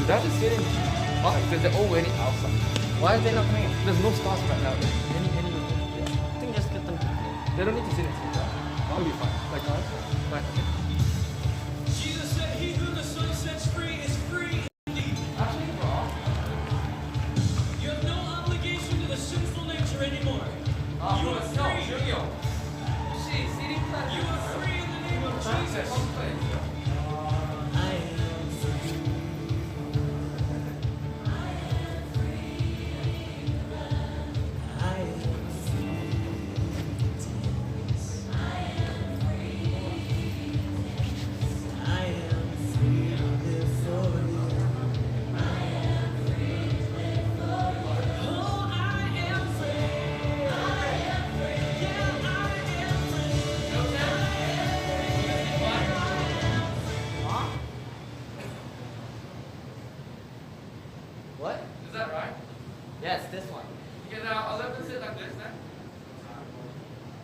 That is sitting. Oh, they're all waiting outside. Why are they not coming in? There's no spots right now. I think just get them to come in. They don't need to sit inside. That'll be fine. Like, fine. Okay. Jesus said, "He whom the Son sets free is free indeed." Actually, bro. You have no obligation to the sinful nature anymore. You are free. You are free in the name of Jesus. What? Is that right? Yes, this one. Okay, now I'll let them sit like this then.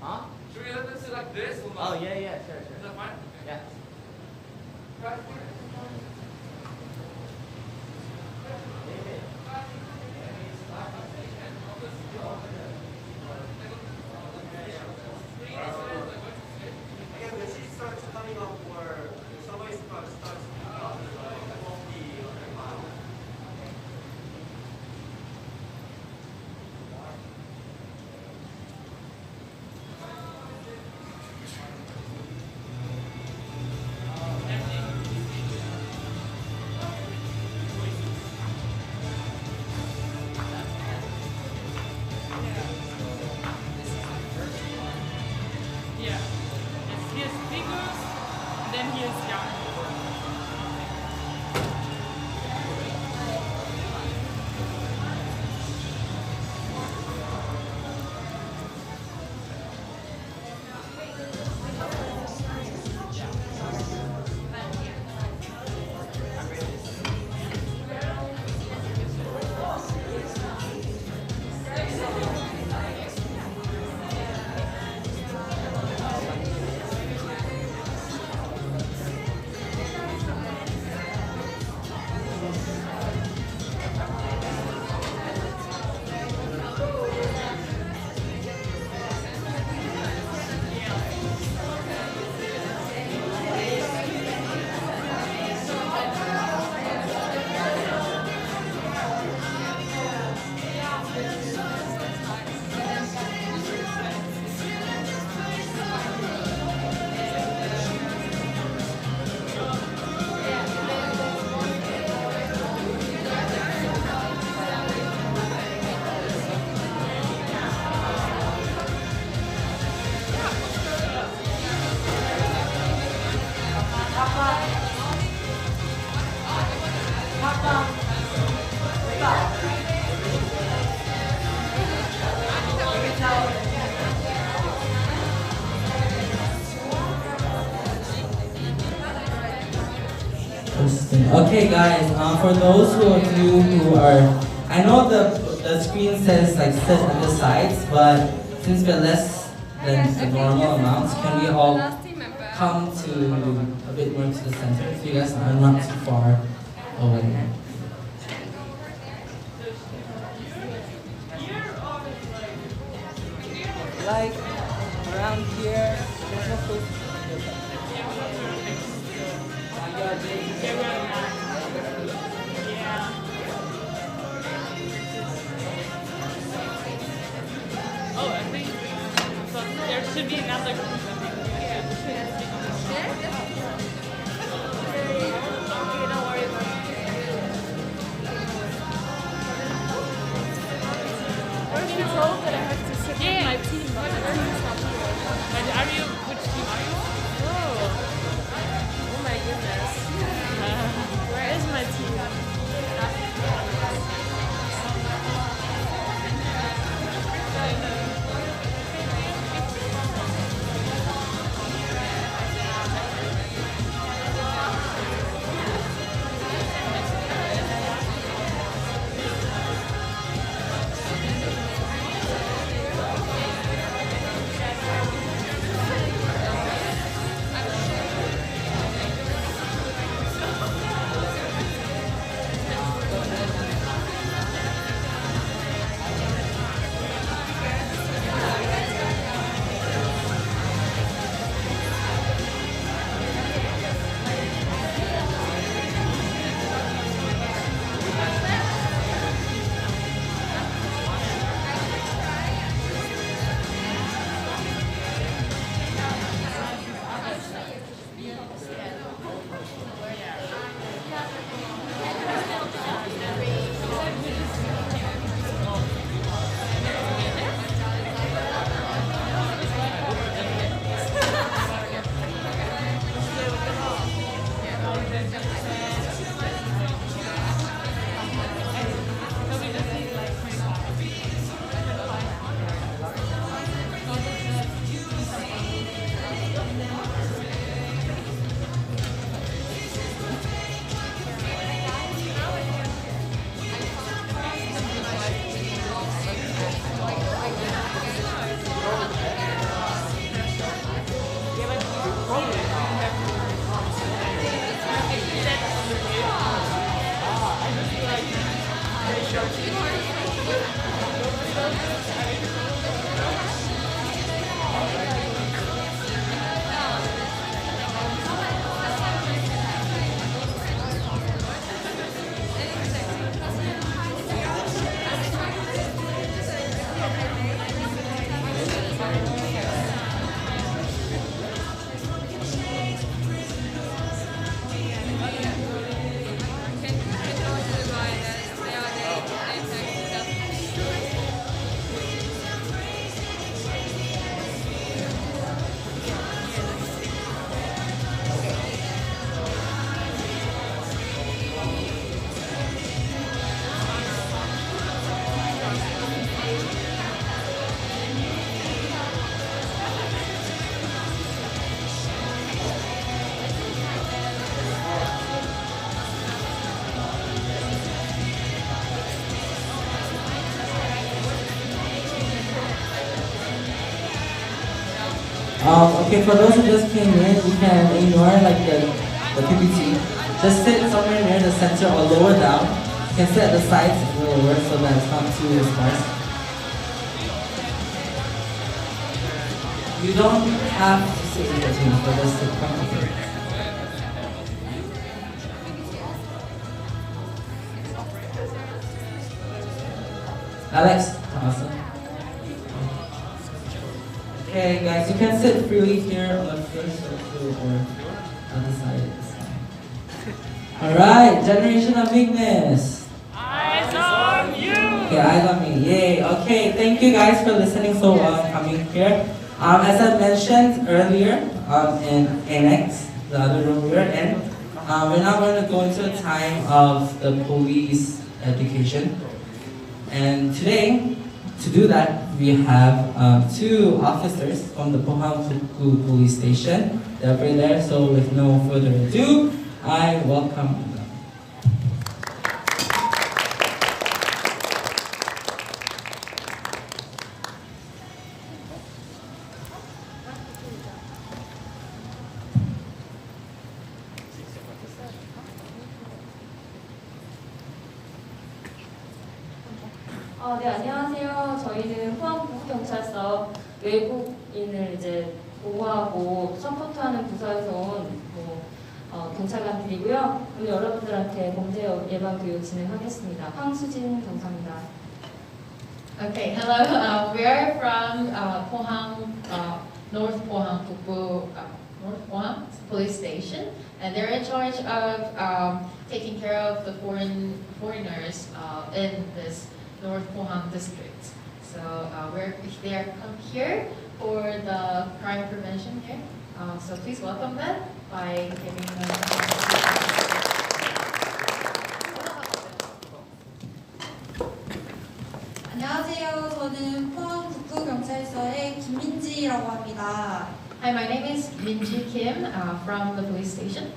Huh? Should we let them sit like this or not? Oh, yeah, sure. Is that fine? Yeah. Again, when she starts coming up or somebody starts speaking up, it won't be loud. Yeah. He is bigger, then he is young. Okay, guys. For those who of you who are, I know the screen says like sit at the sides, but since we're less than the normal amounts, can we all come to a bit more to the center so you guys are not too far away? Like, around here, there's no place. Oh, I think so there should be another group. Weren't you told that I have to sit with my team? But my team is not here. And are you, which team are you? Oh my goodness. Where is my team? Okay, for those who just came in, you can ignore like the PPT. Just sit somewhere near the center or lower down. You can sit at the sides if it will work so that it's not too sparse. You don't have to sit in between for this to come. Alex, awesome. Okay, guys, you can sit freely here on the first or on the side. Alright, generation of weakness. Eyes on you! Okay, eyes on me. Yay. Okay, thank you guys for listening so coming here. As I mentioned earlier, in Annex, the other room we're in, we're now going to go into a time of the police education. And today, to do that, we have two officers from the Pohang Police Station. They're over there, so with no further ado, I welcome them. 네, 안녕하세요. 저희는 포항부경찰서 외국인을 이제 보호하고 서포트하는 부서에서 온 경찰관들이고요. 오늘 여러분들한테 범죄 예방 교육 진행하겠습니다. 황수진 경사입니다. Okay, hello. We are from Pohang, North Pohang, North Pohang Police Station, and they're in charge of taking care of the foreigners in this North Pohang district. So they're come here for the crime prevention here. So please welcome them by giving them. 안녕하세요. 저는 포항북부경찰서의 김민지라고 합니다. Hi, my name is Minji Kim from the police station.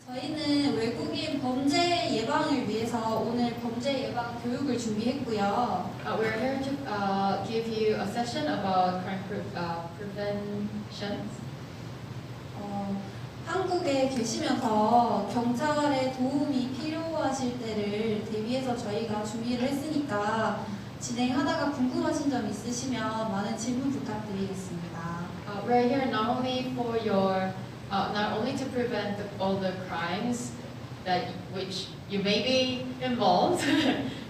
저희는 외국인 범죄 예방을 위해서 오늘 범죄 예방 교육을 준비했고요. We're here to give you a session about crime prevention. 한국에 계시면서 경찰의 도움이 필요하실 때를 대비해서 저희가 준비를 했으니까 진행하다가 궁금하신 점 있으시면 많은 질문 부탁드리겠습니다. We're here not only for your, not only to prevent all the crimes which you may be involved,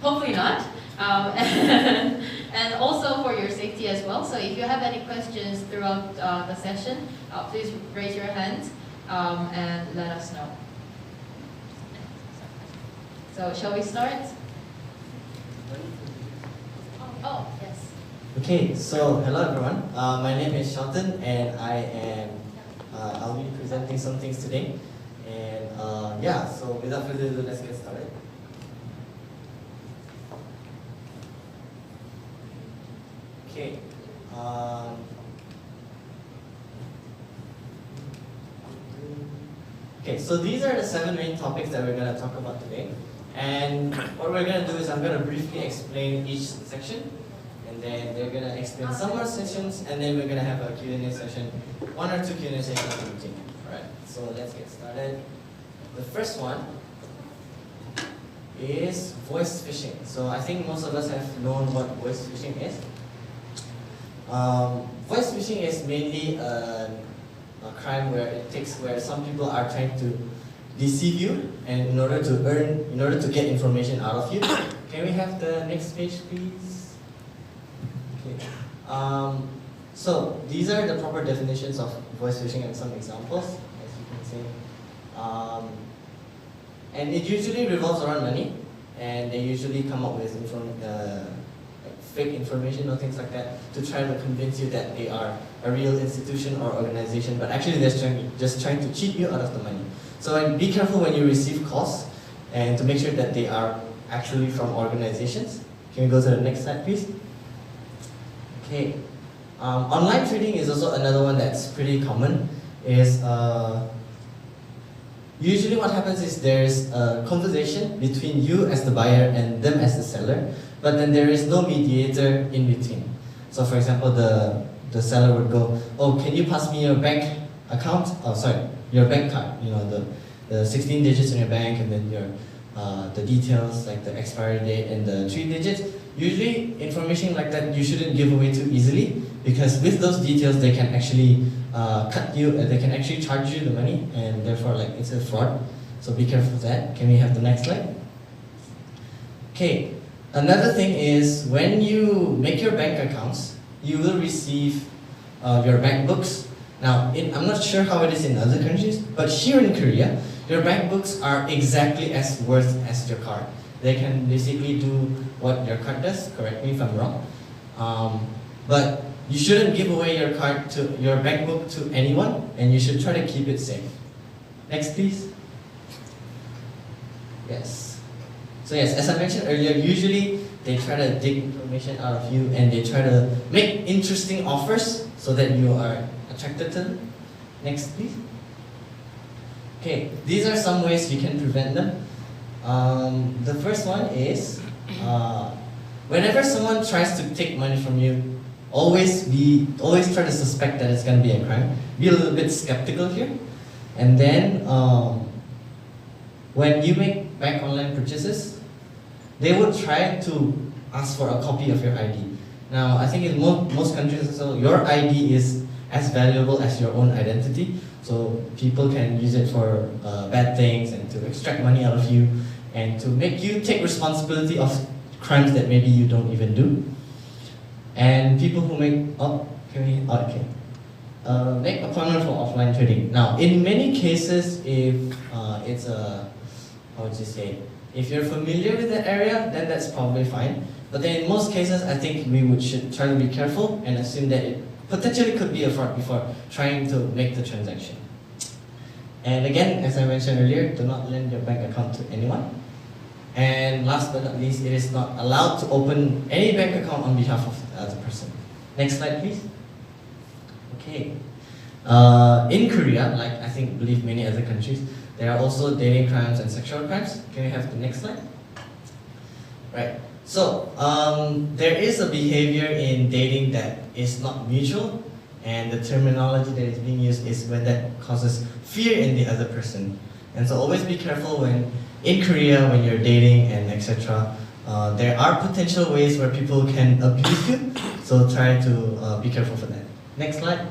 hopefully not, and also for your safety as well. So if you have any questions throughout the session, please raise your hand and let us know. So shall we start? Oh, yes. Okay, so hello everyone. My name is Shelton, and I'll be presenting some things today. And yeah, so without further ado, let's get started. Okay. Okay, so these are the 7 main topics that we're going to talk about today. And what we're going to do is I'm going to briefly explain each section, and then they're going to explain some more sections, and then we're going to have a Q&A session, 1 or 2 Q&A sessions in between. Alright, so let's get started. The first one is voice phishing. So I think most of us have known what voice phishing is. Voice phishing is mainly a crime where some people are trying to deceive you, and in order to get information out of you. Can we have the next page, please? Okay. So these are the proper definitions of voice phishing and some examples, as you can see. And it usually revolves around money, and they usually come up with fake information or things like that to try to convince you that they are a real institution or organization, but actually they're just trying to cheat you out of the money. So be careful when you receive calls, and to make sure that they are actually from organizations. Can we go to the next slide, please? Okay. Online trading is also another one that's pretty common. Usually what happens is there's a conversation between you as the buyer and them as the seller, but then there is no mediator in between. So for example, the seller would go, oh, can you pass me your bank account? Oh, sorry, your bank card. You know, the 16 digits in your bank, and then the details like the expiry date and the 3 digits. Usually information like that you shouldn't give away too easily, because with those details they can actually they can actually charge you the money, and therefore like it's a fraud. So be careful of that. Can we have the next slide? Okay, another thing is when you make your bank accounts, you will receive your bank books. Now, I'm not sure how it is in other countries, but here in Korea, your bank books are exactly as worth as your card. They can basically do what your card does, correct me if I'm wrong. But you shouldn't give away your bank book to anyone, and you should try to keep it safe. Next, please. Yes. So yes, as I mentioned earlier, usually they try to dig information out of you, and they try to make interesting offers so that you are attracted to them. Next, please. Okay, these are some ways you can prevent them. The first one is, whenever someone tries to take money from you, always try to suspect that it's going to be a crime. Be a little bit skeptical here. And then, when you make bank online purchases, they would try to ask for a copy of your ID. Now, I think in most countries also, your ID is as valuable as your own identity. So people can use it for bad things and to extract money out of you and to make you take responsibility of crimes that maybe you don't even do. And people who make make appointment for offline trading. Now, in many cases, if it's a, how would you say, if you're familiar with the area, then that's probably fine. But then in most cases, I think should try to be careful and assume that it potentially could be a fraud before trying to make the transaction. And again, as I mentioned earlier, do not lend your bank account to anyone. And last but not least, it is not allowed to open any bank account on behalf of the other person. Next slide, please. Okay. In Korea, like I believe many other countries, there are also dating crimes and sexual crimes. Can we have the next slide? Right. So, there is a behavior in dating that is not mutual, and the terminology that is being used is when that causes fear in the other person. And so always be careful when, in Korea, when you're dating and etc. There are potential ways where people can abuse you, so try to be careful for that. Next slide.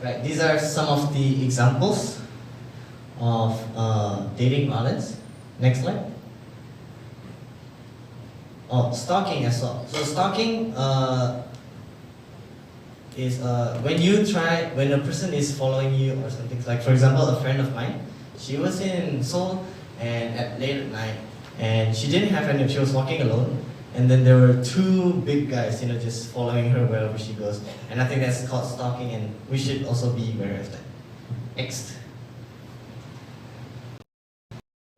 Right, these are some of the examples of dating violence. Next slide. Oh, stalking as well. So stalking is when a person is following you or something. Like for example, a friend of mine, she was in Seoul and late at night, and she didn't have any. She was walking alone, and then there were two big guys, just following her wherever she goes. And I think that's called stalking, and we should also be aware of that. Next.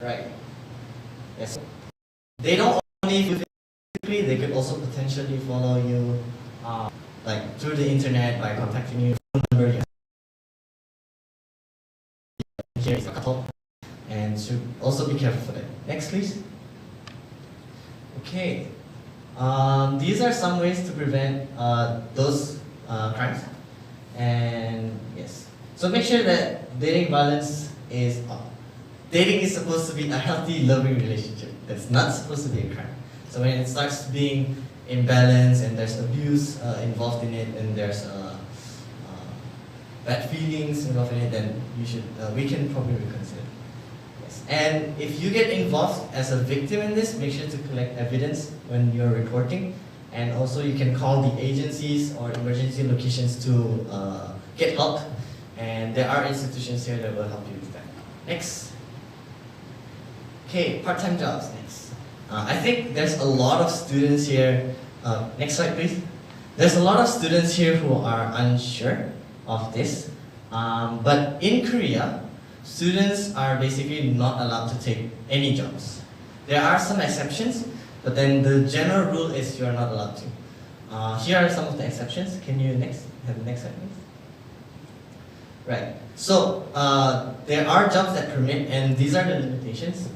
Right. Yes. They don't only physically, they could also potentially follow you, like through the internet by contacting you, phone number. Here is a couple, and should also be careful for that. Next, please. Okay. These are some ways to prevent those crimes. And yes, so make sure that dating violence is dating is supposed to be a healthy, loving relationship. That's not supposed to be a crime. So when it starts being imbalanced and there's abuse involved in it, and there's bad feelings involved in it, then we can probably reconsider. Yes. And if you get involved as a victim in this, make sure to collect evidence when you're reporting. And also you can call the agencies or emergency locations to get help. And there are institutions here that will help you with that. Next. Okay, part-time jobs next. I think there's a lot of students here. Next slide, please. There's a lot of students here who are unsure of this. But in Korea, students are basically not allowed to take any jobs. There are some exceptions, but then the general rule is you're not allowed to. Here are some of the exceptions. Can you have the next slide, please? Right. So there are jobs that permit, and these are the limitations.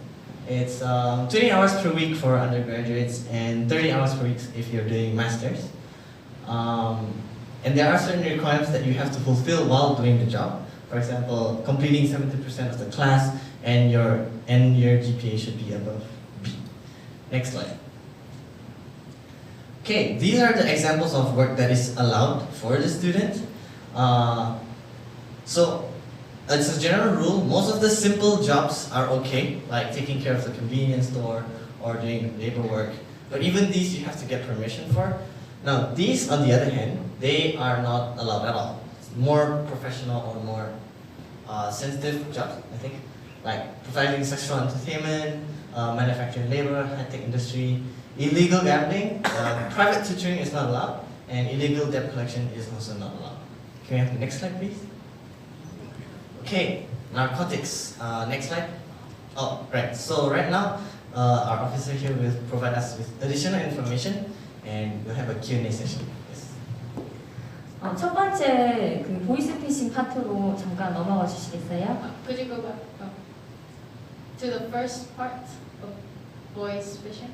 It's 20 hours per week for undergraduates and 30 hours per week if you're doing masters. And there are certain requirements that you have to fulfill while doing the job. For example, completing 70% of the class, and your GPA should be above B. Next slide. Okay, these are the examples of work that is allowed for the student. So it's a general rule. Most of the simple jobs are okay, like taking care of the convenience store or doing labor work. But even these you have to get permission for. Now these, on the other hand, they are not allowed at all. It's more professional or more sensitive jobs, I think, like providing sexual entertainment, manufacturing labor, high-tech industry, illegal gambling, private tutoring is not allowed, and illegal debt collection is also not allowed. Can we have the next slide, please? Okay, narcotics. Next slide. Oh, right. So right now, our officer here will provide us with additional information, and we'll have a Q&A session. Yes. 첫 번째 그 보이스피싱 파트로 잠깐 넘어가 주시겠어요? Could you go back to the first part of voice phishing?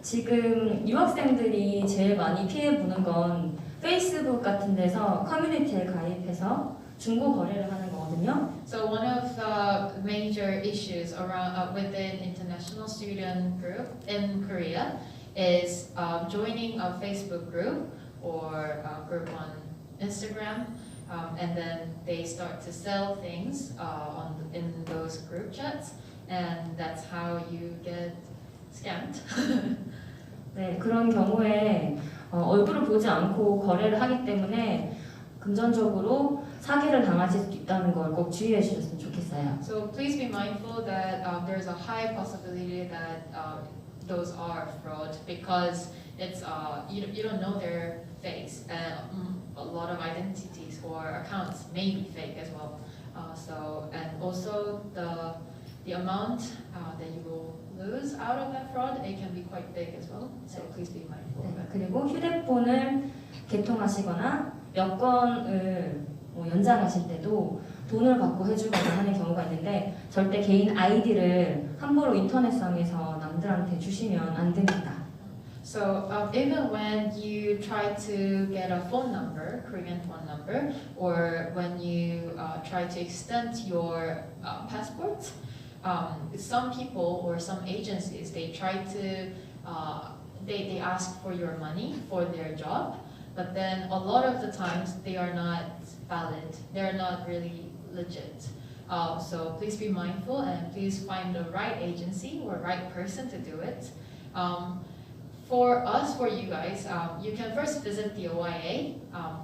지금 유학생들이 제일 많이 피해보는 건 페이스북 같은 데서 커뮤니티에 가입해서 중고 거래를 하는 거거든요. So one of the major issues around within international student group in Korea is joining a Facebook group or a group on Instagram, and then they start to sell things in those group chats, and that's how you get scammed. 네, 그런 경우에 얼굴을 보지 않고 거래를 하기 때문에 금전적으로 사기를 당하실 수 있다는 걸 꼭 주의해 주셨으면 좋겠어요. So please be mindful that there's a high possibility that those are fraud, because it's you don't know their face, and a lot of identities or accounts may be fake as well. So, and also the amount that you will lose out of that fraud, it can be quite big as well. So please be mindful of 네, that. 그리고 휴대폰을 개통하시거나 여권을 연장하실 때도 돈을 받고 해주거나 하는 경우가 있는데 절대 개인 아이디를 함부로 인터넷상에서 남들한테 주시면 안 됩니다. So even when you try to get a phone number, Korean phone number, or when you try to extend your passport, some people or some agencies, they try to they ask for your money for their job, but then a lot of the times they are not valid. They're not really legit. So please be mindful and please find the right agency or right person to do it. For us, for you guys, you can first visit the OIA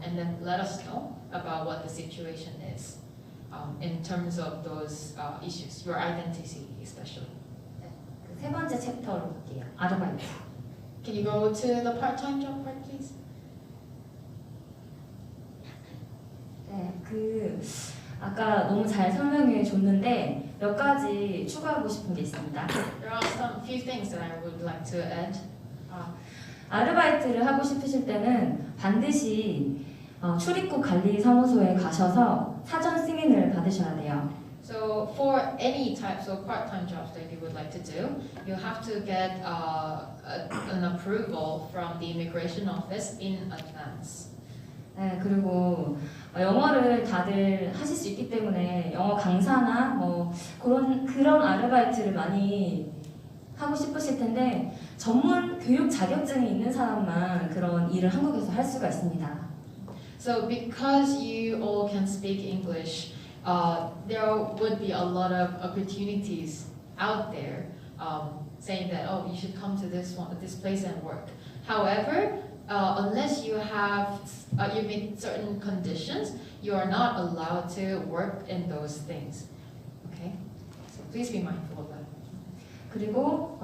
and then let us know about what the situation is in terms of those issues, your identity especially. 네, 세 번째 챕터로 갈게요. 아르바이트. Can you go to the part-time job part, please? 네, 아까 너무 잘 설명해 줬는데 몇 가지 추가하고 싶은 게 있습니다. There are some few things that I would like to add. 아르바이트를 하고 싶으실 때는 반드시 출입국 관리 사무소에 가셔서 사전 승인을 받으셔야 돼요. So for any types of part-time jobs that you would like to do, you have to get an approval from the immigration office in advance. 네, 그리고 영어를 다들 하실 수 있기 때문에 영어 강사나 뭐 그런 아르바이트를 많이 하고 싶으실 텐데 전문 교육 자격증이 있는 사람만 그런 일을 한국에서 할 수가 있습니다. So because you all can speak English, there would be a lot of opportunities out there saying that, oh, you should come to this place and work. However, unless you meet certain conditions, you are not allowed to work in those things. Okay? So please be mindful of that. 그리고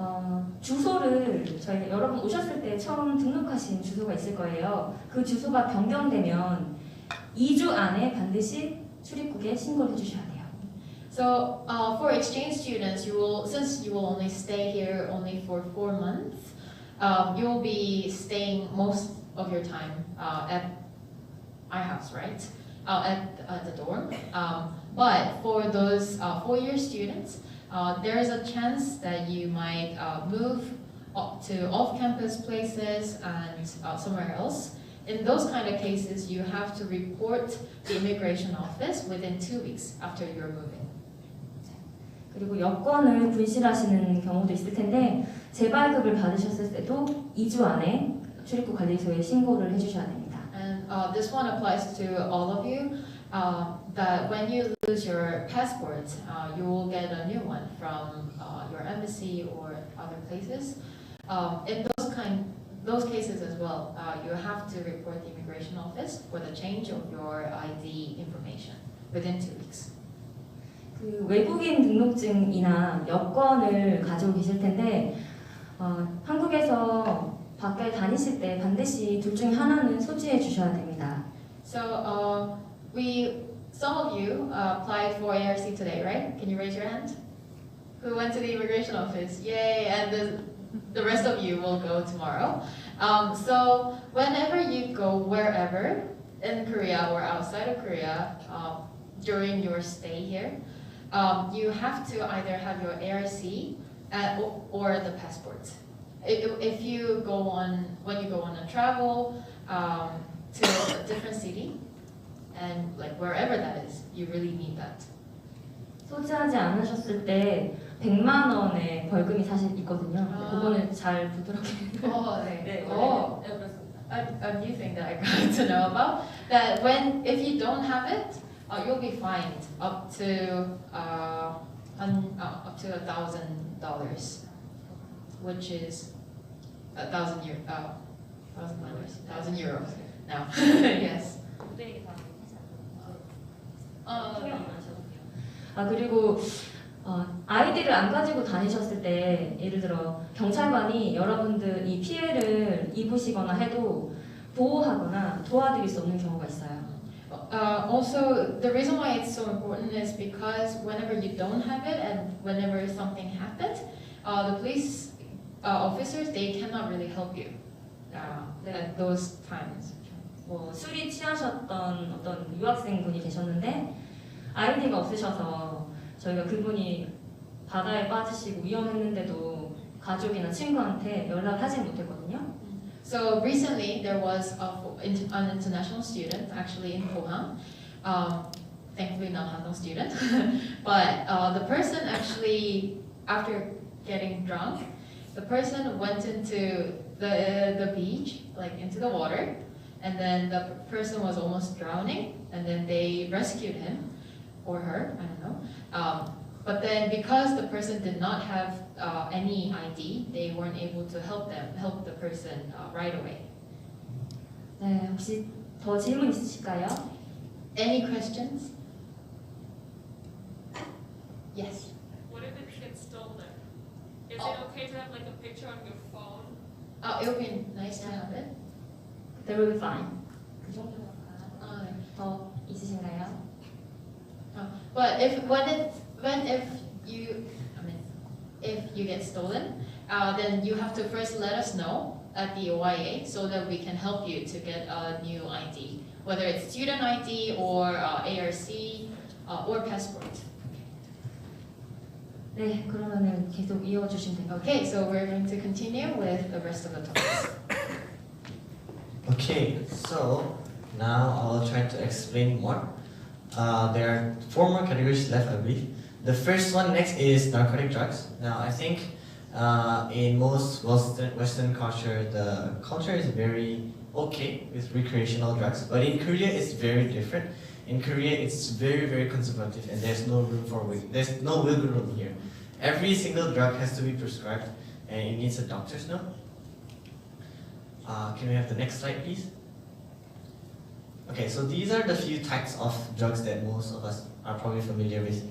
주소를 여러분 오셨을 때 처음 등록하신 주소가 있을 거예요. 그 주소가 변경되면 2주 안에 반드시 출입국에 신고를 해주셔야 돼요. So for exchange students, since you will only stay here only for 4 months, you will be staying most of your time at iHanST, right? At the dorm. But for those 4-year students, there is a chance that you might move to off-campus places and somewhere else. In those kind of cases, you have to report the immigration office within 2 weeks after you're moving. 그리고 여권을 분실하시는 경우도 있을 텐데 재발급을 받으셨을 때도 2주 안에 출입국 관리소에 신고를 해주셔야 됩니다. And this one applies to all of you. That when you lose your passport, you will get a new one from your embassy or other places. In those cases as well, you have to report the immigration office for the change of your ID information within 2 weeks. 그 외국인 등록증이나 여권을 가지고 계실 텐데 한국에서 밖에 다니실 때 반드시 둘 중에 하나는 소지해 주셔야 됩니다. So some of you applied for ARC today, right? Can you raise your hand? Who went to the immigration office? Yay! And the rest of you will go tomorrow. So whenever you go wherever in Korea or outside of Korea during your stay here, you have to either have your ARC or the passport. If you when you go on a travel to a different city, and like wherever that is, you really need that. 소지하지 않으셨을 때 100만 원의 벌금이 사실 있거든요. 그거는 잘 부드럽게. 네. A new thing that I got to know about that if you don't have it, you'll be fined up to $1,000, which is $1,000 euros now. Yes. 그리고 아이디를 안 가지고 다니셨을 때 예를 들어 경찰관이 여러분들 이 피해를 입으시거나 해도 보호하거나 도와드릴 수 없는 경우가 있어요. Also, the reason why it's so important is because whenever you don't have it and whenever something happens, the police officers, they cannot really help you at those times. 술이 취하셨던 어떤 유학생분이 계셨는데 아이디가 없으셔서 저희가 그분이 바다에 빠지시고 위험했는데도 가족이나 친구한테 연락하지 못했거든요. So recently there was an international student actually in Pohang, thankfully not Hanong student, but the person actually, after getting drunk, the person went into the beach, like into the water, and then the person was almost drowning, and then they rescued him, or her, I don't know. But then because the person did not have any ID, they weren't able to help the person right away. 네, 혹시 더 질문 있으실까요? Any questions? Yes. What if it gets stolen? Is it okay to have like a picture on your phone? It would be nice to have it. That will be fine. 그 정도가 더 있으신가요? But if you get stolen, then you have to first let us know at the OIA so that we can help you to get a new ID, whether it's student ID or ARC or passport. 네, 그러면은 계속 이어주시면 됩니다. Okay, so we're going to continue with the rest of the topics. Okay, so Now I'll try to explain more. There are 4 more categories left, I believe. The first one next is narcotic drugs. Now I think in most Western culture, the culture is very okay with recreational drugs, but in Korea it's very different. In Korea it's very, very conservative, and there's no wiggle room here. Every single drug has to be prescribed, and it needs a doctor's note. Can we have the next slide, please? Okay, so these are the few types of drugs that most of us are probably familiar with.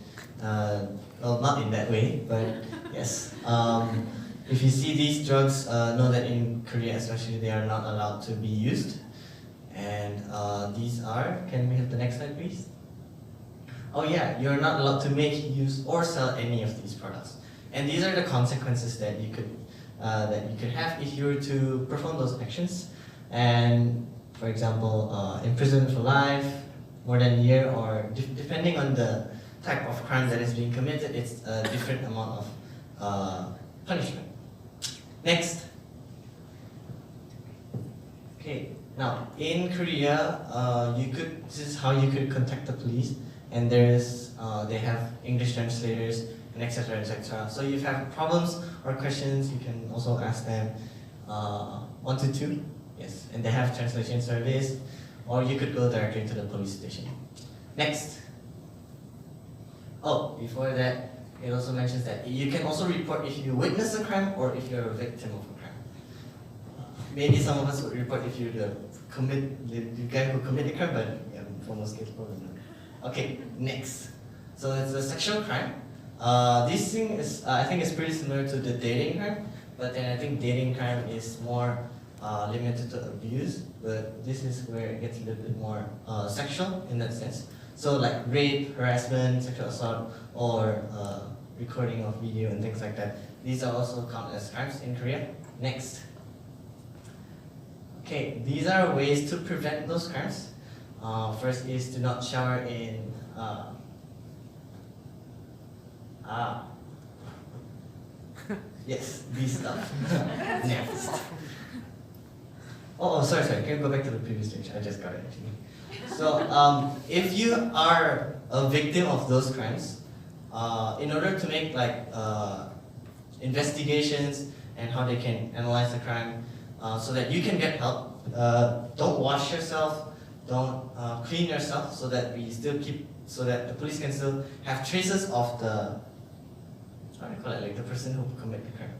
Well, not in that way, but yes. If you see these drugs, know that in Korea especially, they are not allowed to be used. And these are, can we have the next slide, please? Oh yeah, you're not allowed to make, use, or sell any of these products. And these are the consequences that you could have if you were to perform those actions. And for example, imprisonment for life, more than a year, or depending on the type of crime that is being committed, it's a different amount of punishment. Next. Okay, now in Korea, this is how you could contact the police, and they have English translators and etc. etc. So if you have problems or questions, you can also ask them 122. Yes, and they have translation service, or you could go directly to the police station. Next. Oh, before that, it also mentions that you can also report if you witness a crime or if you're a victim of a crime. Maybe some of us would report if you're the guy who committed the crime, but yeah, for most cases probably not. Okay, next. So it's a sexual crime. This thing is, I think, is pretty similar to the dating crime, but then I think dating crime is more limited to abuse, but this is where it gets a little bit more sexual in that sense. So like rape, harassment, sexual assault, or recording of video and things like that. These are also counted as crimes in Korea. Next. Okay, these are ways to prevent those crimes. First is to not shower in yes, these stuff. Next. Oh, sorry, can you go back to the previous page? I just got it actually. So, if you are a victim of those crimes, in order to make like investigations and how they can analyze the crime, so that you can get help, don't wash yourself, don't clean yourself, so that the police can still have traces of the, how do you call it, like the person who committed the crime.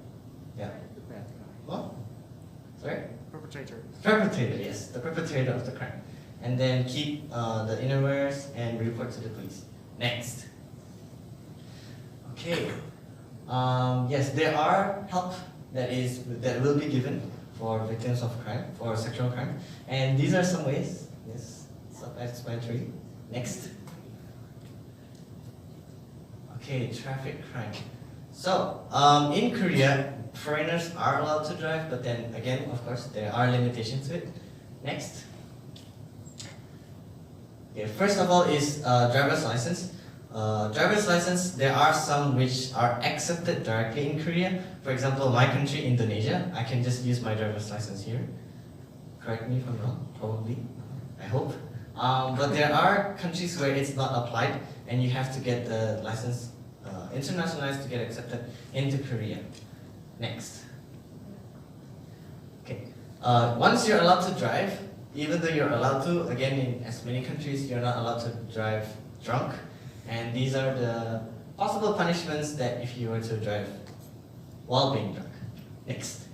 Yeah. What? Sorry? Perpetrator. Perpetrator, yes, the perpetrator of the crime. And then keep the innerwears and report to the police. Next. Okay. Yes, there are help that will be given for victims of crime, for sexual crime. And these are some ways. Yes, self-explanatory. Next. Okay, traffic crime. So, in Korea, foreigners are allowed to drive, but then again, of course, there are limitations to it. Next. Okay, first of all is driver's license. Driver's license, there are some which are accepted directly in Korea. For example, my country, Indonesia, I can just use my driver's license here. Correct me if I'm wrong, probably, I hope. But there are countries where it's not applied, and you have to get the license internationalized to get accepted into Korea. Next. Okay. Once you're allowed to drive, even though you're allowed to, again, in as many countries, you're not allowed to drive drunk. And these are the possible punishments that if you were to drive while being drunk. Next.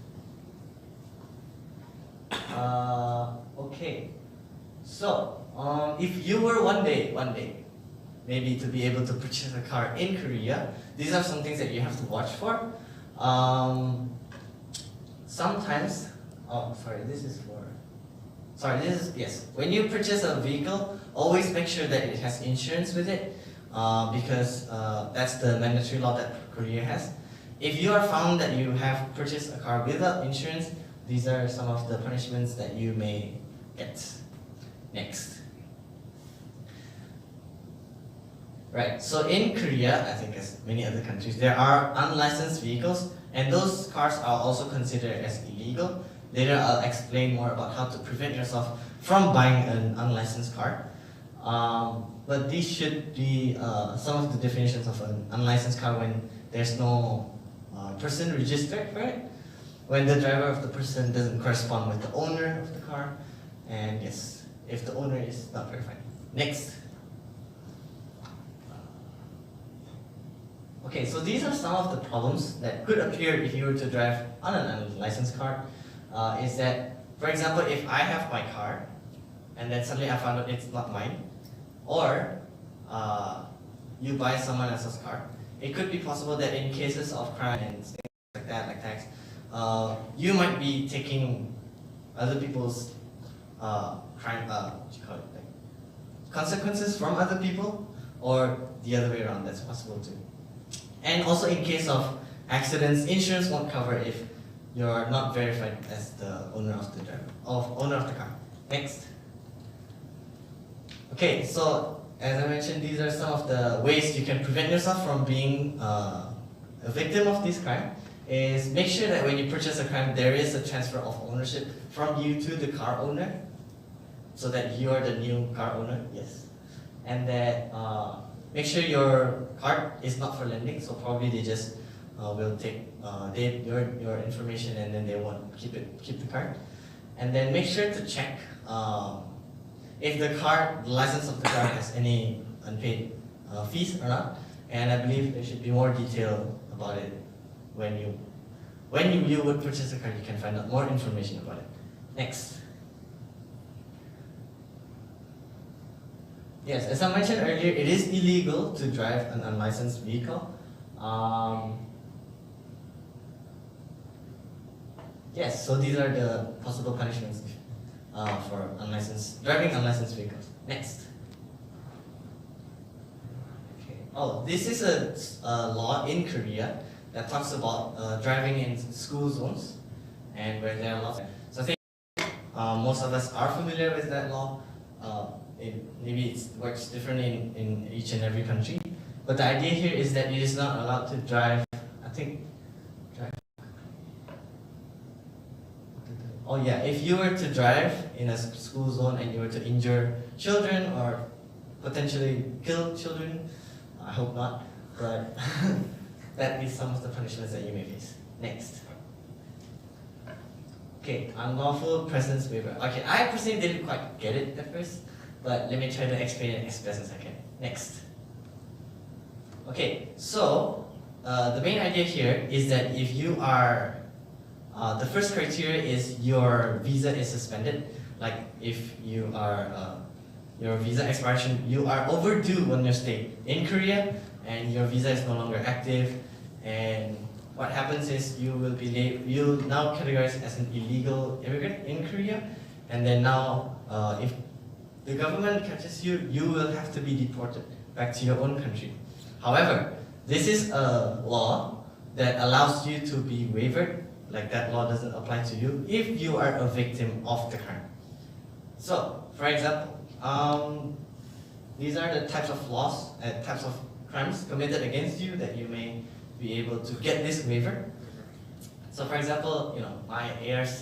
Okay. So, if you were one day, maybe to be able to purchase a car in Korea, these are some things that you have to watch for. Sometimes, yes. When you purchase a vehicle, always make sure that it has insurance with it, because that's the mandatory law that Korea has. If you are found that you have purchased a car without insurance, these are some of the punishments that you may get. Next. Right, so in Korea, I think as many other countries, there are unlicensed vehicles, and those cars are also considered as illegal. later I'll explain more about how to prevent yourself from buying an unlicensed car. But these should be some of the definitions of an unlicensed car when there's no person registered for it, when the driver of the person doesn't correspond with the owner of the car, and yes, if the owner is not verified. Next. Okay, so these are some of the problems that could appear if you were to drive on an unlicensed car. Is that, for example, if I have my car and then suddenly I found out it's not mine, or you buy someone else's car, it could be possible that in cases of crime and things like that, like tax, you might be taking other people's crime, what do you call it, like consequences from other people, or the other way around. That's possible too. And also in case of accidents, insurance won't cover if you're not verified as the owner of the owner of the car. Next. Okay, so as I mentioned, these are some of the ways you can prevent yourself from being a victim of this crime. Is make sure that when you purchase a car, there is a transfer of ownership from you to the car owner, so that you are the new car owner. Yes, and that make sure your card is not for lending. So probably they just will take your information and then they won't keep the card. And then make sure to check if the license of the car has any unpaid fees or not. And I believe there should be more detail about it when you would purchase a car. You can find out more information about it. Next. Yes, as I mentioned earlier, it is illegal to drive an unlicensed vehicle. Yes, so these are the possible punishments for driving unlicensed vehicles. Next. Okay. Oh, this is a law in Korea that talks about driving in school zones and where there are lots. So I think most of us are familiar with that law. Maybe it works differently in each and every country. But the idea here is that it is not allowed to drive, oh yeah, if you were to drive in a school zone and you were to injure children or potentially kill children, I hope not, but that is some of the punishments that you may face. Next. Okay, unlawful presence waiver. Okay, I personally didn't quite get it at first, but let me try to explain it as best as I can. Next. Okay, so the main idea here is that if you are, the first criteria is your visa is suspended. Like if you are, your visa expiration, you are overdue on your stay in Korea and your visa is no longer active, and what happens is you will be you'll now categorized as an illegal immigrant in Korea, and then now if the government catches you, you will have to be deported back to your own country. However, this is a law that allows you to be waived, like that law doesn't apply to you if you are a victim of the crime. So, for example, these are the types of laws and types of crimes committed against you that you may be able to get this waiver. So for example, my ARC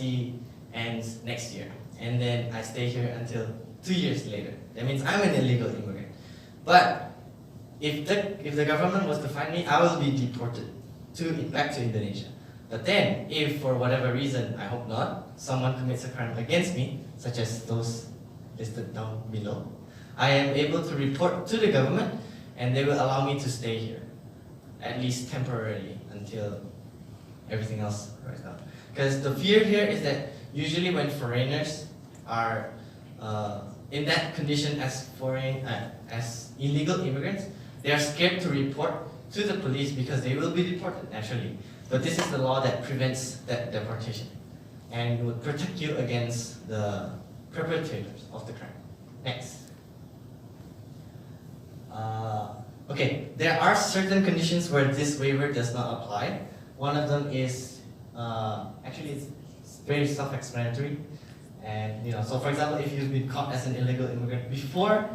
ends next year, and then I stay here until 2 years later. That means I'm an illegal immigrant. But if the government was to find me, I will be deported back to Indonesia. But then, if for whatever reason, I hope not, someone commits a crime against me, such as those listed down below, I am able to report to the government, and they will allow me to stay here, at least temporarily, until everything else right out. Because the fear here is that usually when foreigners are in that condition as illegal immigrants, they are scared to report to the police because they will be deported naturally. But this is the law that prevents that deportation and would protect you against the perpetrators of the crime. Next. Okay, there are certain conditions where this waiver does not apply. One of them is, actually it's very self-explanatory. And so for example, if you've been caught as an illegal immigrant before,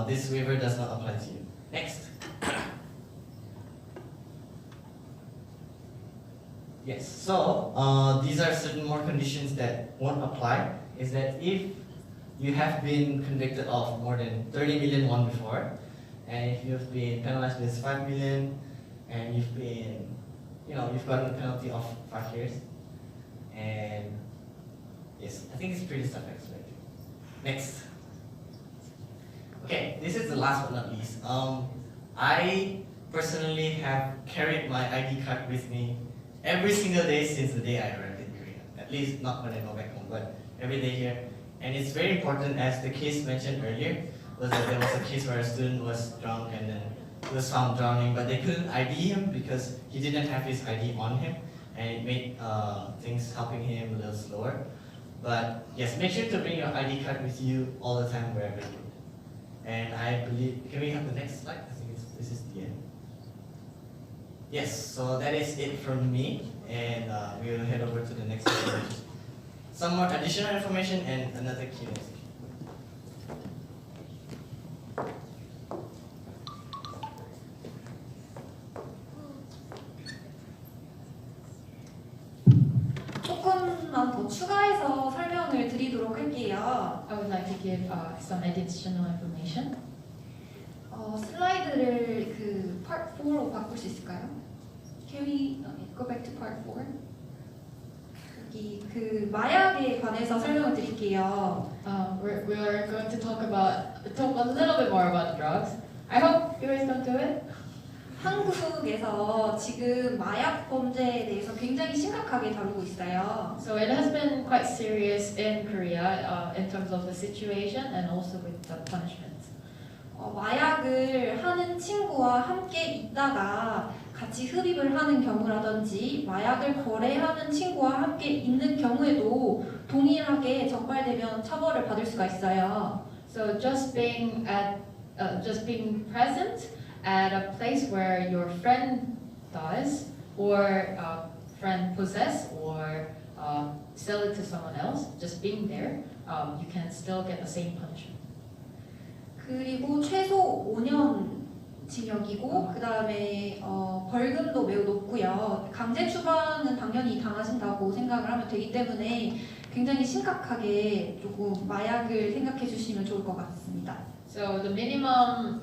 this waiver does not apply to you. Next. Yes, so these are certain more conditions that won't apply. Is that if you have been convicted of more than 30 million won before, and if you've been penalized with 5 million, and you've been, you've gotten a penalty of 5 years, and yes, I think it's pretty self-explanatory. Next. Okay, this is the last but not least. I personally have carried my ID card with me every single day since the day I arrived in Korea. At least not when I go back home, but every day here. And it's very important, as the case mentioned earlier, was that there was a case where a student was drunk and then he was found drowning, but they couldn't ID him because he didn't have his ID on him, and it made things helping him a little slower. But yes, make sure to bring your ID card with you all the time wherever you go. And I believe, can we have the next slide? I think this is the end. Yes, so that is it from me, and we'll head over to the next slide. Some more additional information and another Q&A session. 조금만 더 추가해서 설명을 드리도록 할게요. I would like to give some additional information. 슬라이드를 그 part 4로 바꿀 수 있을까요? Can we go back to part 4? 여기 그 마약에 관해서 설명을 드릴게요. We're going to talk a little bit more about drugs. I hope you guys don't do it. 한국에서 지금 마약 범죄에 대해서 굉장히 심각하게 다루고 있어요. So it has been quite serious in Korea in terms of the situation and also with the punishment. 마약을 하는 친구와 함께 있다가 같이 흡입을 하는 경우라든지 마약을 거래하는 친구와 함께 있는 경우에도 동일하게 적발되면 처벌을 받을 수가 있어요. So just being present at a place where your friend does, or friend possess, or sell it to someone else, just being there, you can still get the same punishment. 그리고 최소 5년 징역이고 그 다음에 벌금도 매우 높고요. 강제 추방은 당연히 당하신다고 생각을 하면 되기 때문에 굉장히 심각하게 조금 마약을 생각해 주시면 좋을 것 같습니다. So the minimum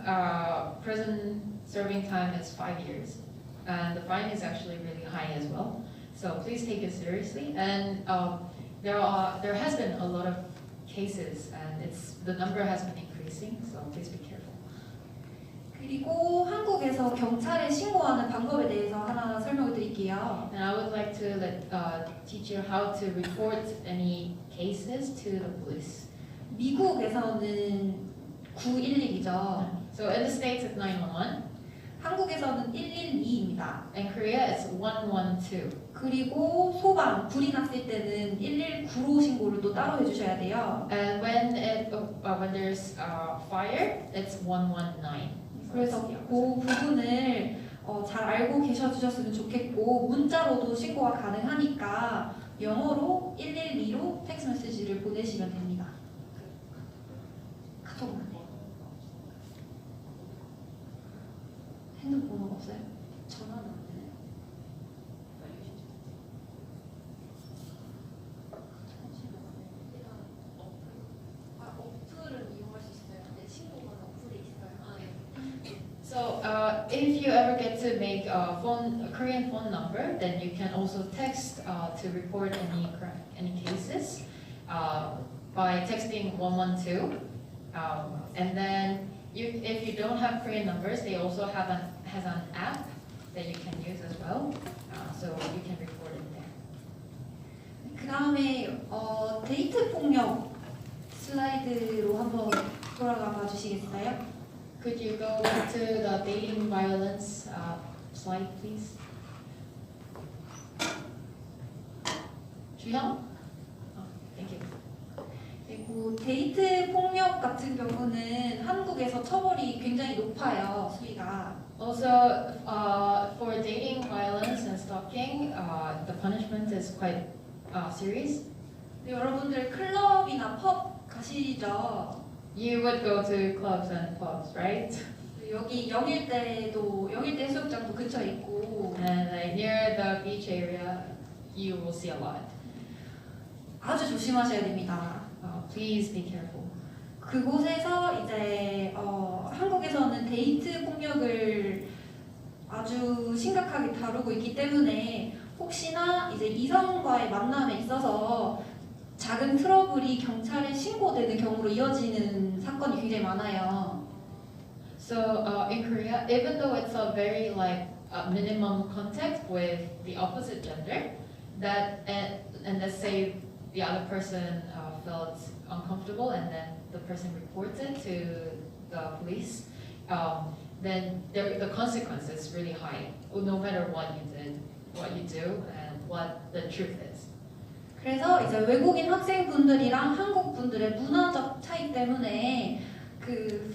prison serving time is 5 years, and the fine is actually really high as well. So please take it seriously. And there has been a lot of cases, and the number has been increasing. So please be careful. 그리고 한국에서 경찰에 신고하는 방법에 대해서 하나 설명을 드릴게요. And I would like to teach you how to report any cases to the police. 미국에서는 911이죠. So in the States it's 911. 한국에서는 112입니다. In Korea it's 112. 그리고 소방, 불이 났을 때는 119로 신고를 또 따로 해주셔야 돼요. And when there's fire, it's 119. 그래서 그 부분을 잘 알고 계셔주셨으면 좋겠고 문자로도 신고가 가능하니까 영어로 112로 텍스트 메시지를 보내시면 됩니다. 카톡은 안 돼요. 핸드폰은 없어요? 전화는 안 되나요? 어플은 이용할 수 있어요. 네, 신고가 어플에 있어요. So if you ever get to make a Korean phone number, then you can also text to report any cases by texting 112. And then if you don't have Korean numbers, they also has an app that you can use as well. So you can report it there. 그 다음에 데이트 폭력 슬라이드로 한번 돌아가 봐 주시겠어요? Could you go to the dating violence slide, please? 주형? Thank you. 그리고 데이트 폭력 같은 경우는 한국에서 처벌이 굉장히 높아요, 수위가. Also, for dating violence and stalking, the punishment is quite serious. 여러분들 클럽이나 펍 가시죠? You would go to clubs and pubs, right? 여기 영일대 해수욕장도 근처에 있고 And like near the beach area, you will see a lot. 아주 조심하셔야 됩니다. Please be careful. 그곳에서 이제 한국에서는 데이트 폭력을 아주 심각하게 다루고 있기 때문에 혹시나 이제 이성과의 만남에 있어서 작은 트러블이 경찰에 신고되는 경우로 이어지는 사건이 굉장히 많아요. So in Korea, even though it's a very like minimum contact with the opposite gender, that and let's say the other person felt uncomfortable and then the person reports it to the police, then the consequence is really high, no matter what you did, what you do, and what the truth is. 그래서 이제 외국인 학생분들이랑 한국 분들의 문화적 차이 때문에 그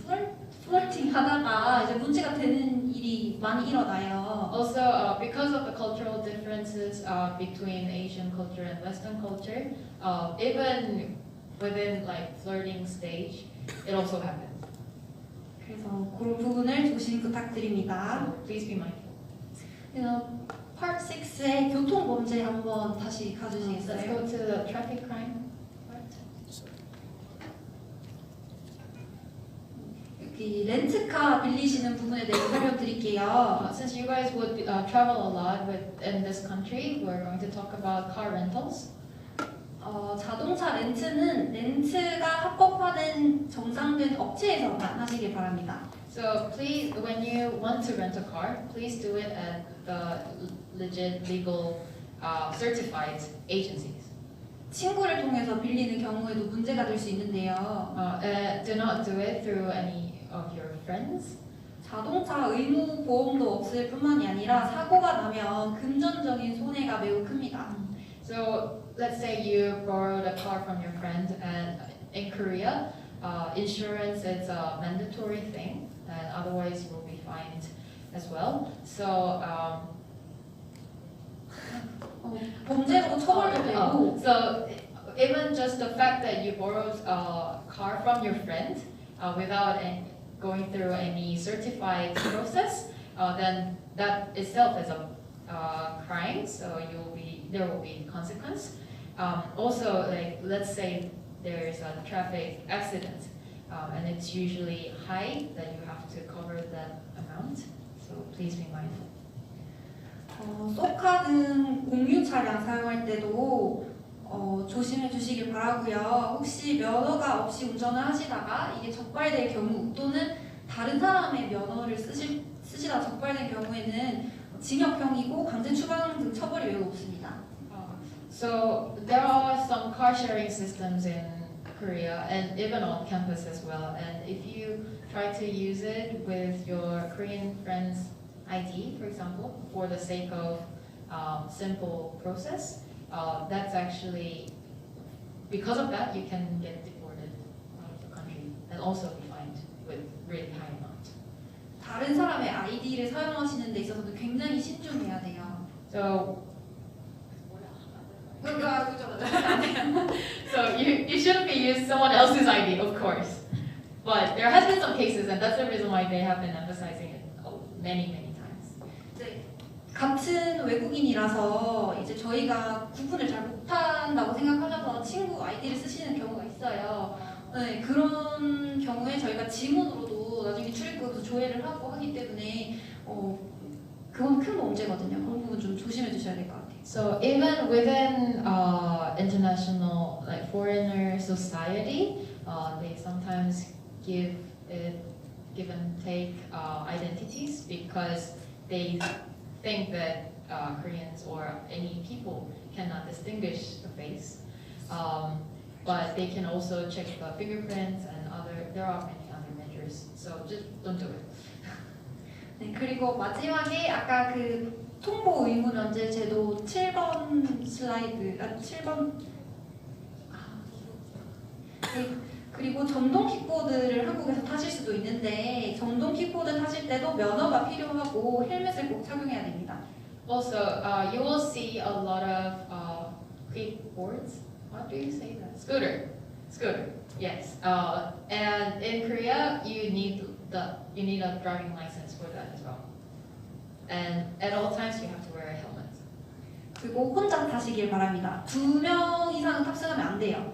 플러팅 하다가 이제 문제가 되는 일이 많이 일어나요. Also, because of the cultural differences between Asian culture and Western culture, even within like flirting stage, it also happens. 그래서 그런 부분을 조심 부탁드립니다. So please be mindful. 그래서 Part 6의 교통 범죄 한번 다시 가주시겠어요? Let's go to the traffic crime part. 여기 렌트카 빌리시는 부분에 대해서 설명드릴게요. Since you guys would travel a lot in this country, we're going to talk about car rentals. 자동차 렌트는 렌트가 합법화된 정상된 업체에서만 하시길 바랍니다. So please, when you want to rent a car, please do it at the legit, legal, certified agencies. 친구를 통해서 빌리는 경우에도 문제가 될 수 있는데요. Do not do it through any of your friends. 자동차 의무 보험도 없을 뿐만이 아니라 사고가 나면 금전적인 손해가 매우 큽니다. So let's say you borrowed a car from your friend, and in Korea, insurance is a mandatory thing, and otherwise you will be fined as well. So 범죄로 처벌도 되고. So even just the fact that you borrowed a car from your friend without going through any certified process, then that itself is a crime. So there will be consequence. Also, like let's say there's a traffic accident, and it's usually high that you have to cover that amount. So please be mindful. 소카 등 공유 차량 사용할 때도 조심해 주시길 바라고요. 혹시 면허가 없이 운전을 하시다가 이게 적발될 경우 또는 다른 사람의 면허를 쓰시다 적발된 경우에는 징역형이고 강제 추방 등 처벌이 매우 없습니다. So there are some car sharing systems in Korea and even on campus as well. And if you try to use it with your Korean friends' ID, for example, for the sake of simple process, that's actually, because of that, you can get deported out of the country and also be fined with really high amount. 다른 사람의 아이디를 사용하시는 데 있어서도 굉장히 신중해야 돼요. So you shouldn't be using someone else's ID, of course. But there has been some cases, and that's the reason why they have been emphasizing it many times. 네, 같은 외국인이라서 이제 저희가 구분을 잘 못한다고 생각하셔서 친구 아이디를 쓰시는 경우가 있어요. 네, 그런 경우에 저희가 지문으로도 나중에 출입국에서 조회를 하고 하기 때문에 그건 큰 문제거든요. 그런 부분 좀 조심해 주셔야 될 것 같아요. So even within international, like foreigner society, they sometimes give and take identities because they think that Koreans or any people cannot distinguish the face. But they can also check the fingerprints and there are many other measures. So just don't do it. 네, 그리고 마지막에 아까 그 통보 의무 면제 제도 7번 슬라이드, 7번 네, 그리고 전동 킥보드를 한국에서 타실 수도 있는데 전동 킥보드 타실 때도 면허가 필요하고 헬멧을 꼭 착용해야 됩니다. Also, you will see a lot of kickboards. What do you say that? Scooter. Yes. And in Korea, you need a driving license for that as well. And at all times, you have to wear a helmet. 그리고 혼자 타시길 바랍니다. 2명 이상은 탑승하면 안 돼요.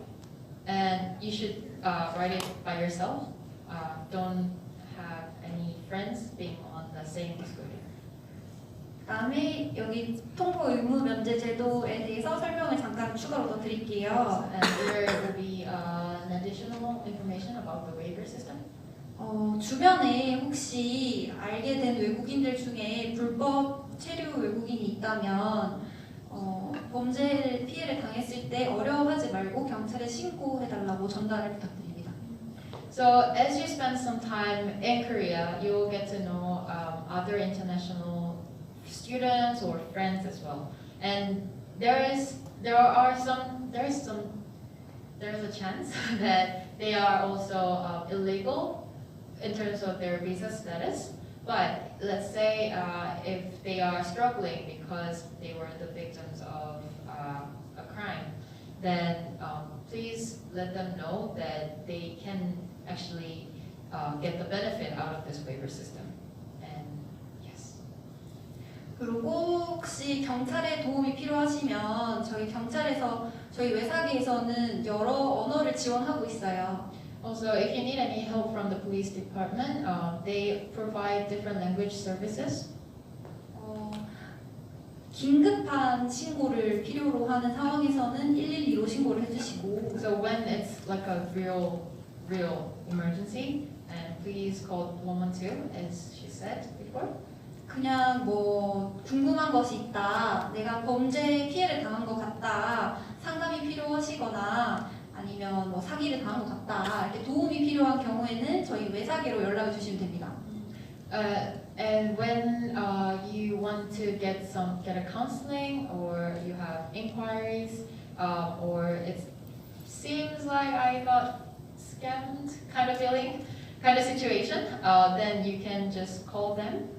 And you should ride it by yourself. Don't have any friends being on the same scooter. 그다음에 여기 통보 의무 면제 제도에 대해서 설명을 잠깐 추가로 더 드릴게요. And there will be an additional information about the waiver system. 주변에 혹시 알게 된 외국인들 중에 불법 체류 외국인이 있다면 범죄 피해를 당했을 때 어려워하지 말고 경찰에 신고해달라고 전달을 부탁드립니다. So as you spend some time in Korea, you will get to know other international students or friends as well. And there's a chance that they are also illegal in terms of their visa status. But let's say if they are struggling because they were the victims of a crime, then please let them know that they can actually get the benefit out of this waiver system. And yes. 그리고 혹시 경찰의 도움이 필요하시면 저희 외사계에서는 여러 언어를 지원하고 있어요. Also, if you need any help from the police department, they provide different language services. 긴급한 신고를 필요로 하는 상황에서는 112로 신고를 해주시고. So when it's like a real emergency, and please call 112, as she said before. 그냥 뭐 궁금한 것이 있다, 내가 범죄 피해를 당한 것 같다, 상담이 필요하시거나 아니면 뭐 사기를 당한 것 같다, 이렇게 도움이 필요한 경우에는 저희 외사계로 연락을 주시면 됩니다. And when you want to get a counseling, or you have inquiries, or it seems like I got scammed kind of feeling, kind of situation, then you can just call them.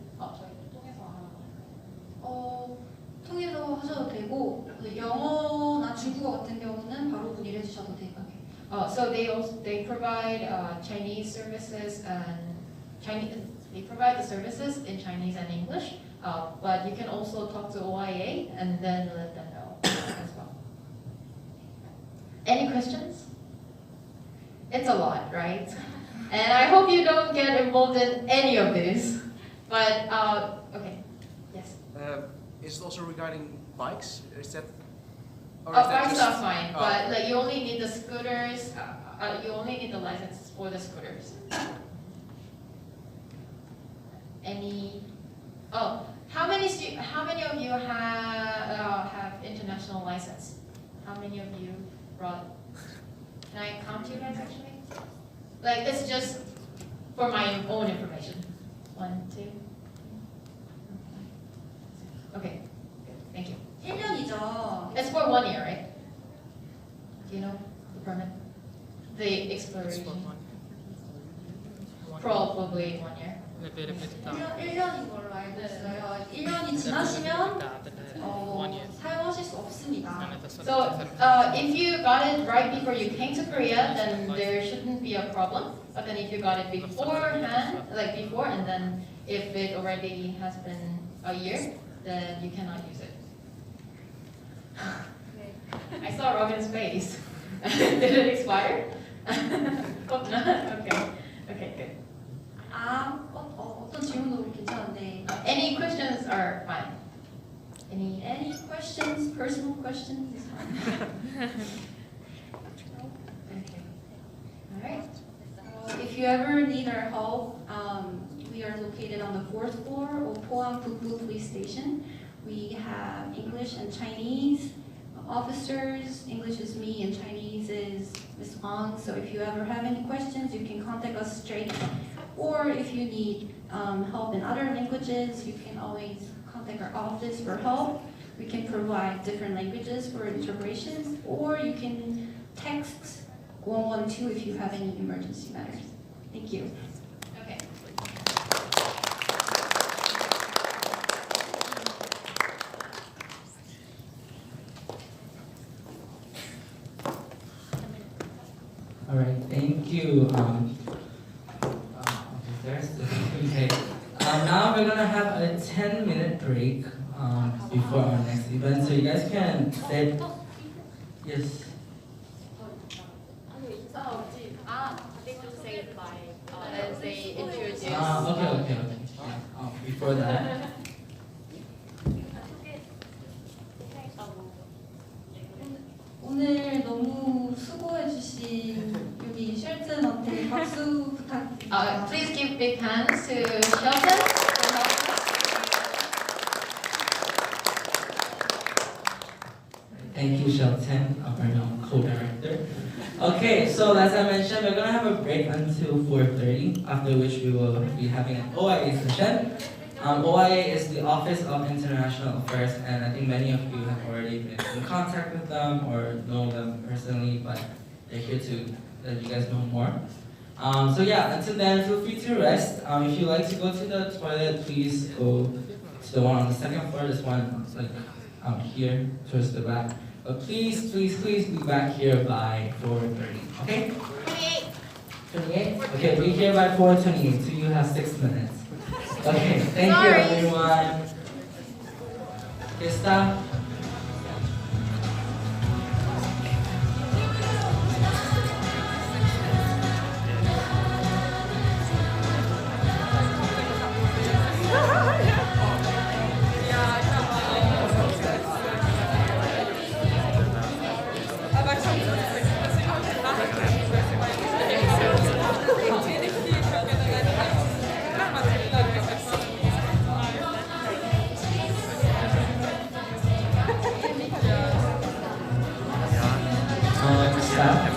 통해서 하셔도 되고 영어나 중국어 같은 경우는 바로 문의를 해주셔도 돼요. So they provide Chinese services and they provide the services in Chinese and English, but you can also talk to OIA and then let them know as well. Any questions? It's a lot, right? And I hope you don't get involved in any of this. But okay, yes. Is it also regarding bikes? Is that? Bikes are fine, but like you only need the scooters. You only need the license for the scooters. Any? Oh, how many of you have international license? How many of you brought? Can I count you guys actually? Like it's just for my own information. 1, 2. Okay, good. Thank you. 1년이죠. It's for 1 year, right? Do you know the permit? The exploration? Probably 1 year. 1년인 걸로 알고 있어요. 1년이 지나시면 사용하실 수 없습니다. So if you got it right before you came to Korea, then there shouldn't be a problem. But then if you got it beforehand, like before, and then if it already has been a year, then you cannot use it. I saw Robin's face. Did it expire? Hope not. Okay, good. 어떤 질문도 괜찮은데. Any questions are fine. Any questions? Personal questions is fine. Okay. All right. If you ever need our help, we are located on the 4th floor of Pohang Pukbu Police Station. We have English and Chinese officers. English is me and Chinese is Ms. Wang. So if you ever have any questions, you can contact us straight. Or if you need help in other languages, you can always contact our office for help. We can provide different languages for interpretations, or you can text 112 if you have any emergency matters. Thank you. Okay. All right, thank you. Okay. Now we're gonna have a 10-minute break. before our next event. So you guys can sit. Yes. Let's say introduce. Okay. Yeah. Before that. 오늘 너무 수고해주신 여기 쉘튼한테 박수 부탁드립니다. Please give big hands to Shelton. Thank you, Shelton, our co-director. Okay, so as I mentioned, we're gonna have a break until 4:30, after which we will be having an OIA session. OIA is the Office of International Affairs, and I think many of you have already been in contact with them or know them personally, but they're here to let you guys know more. So yeah, until then, feel free to rest. If you like to go to the toilet, please go to the one on the second floor. There's one like out here towards the back. But please be back here by 4:30. Okay? 28. Okay, be here by 4:28. So you have 6 minutes. Okay, thank you everyone. Okay, stop. Stop.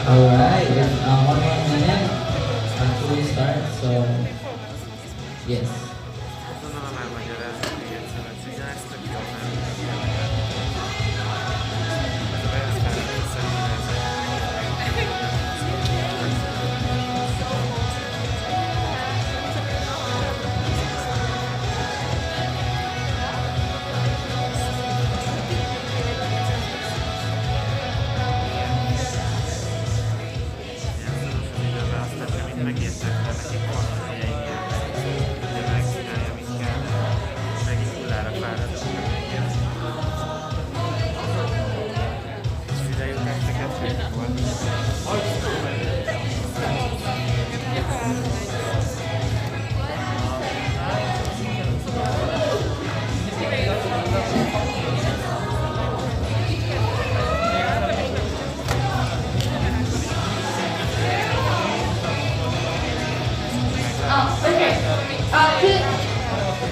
Alright, one more minute until we start, so yes.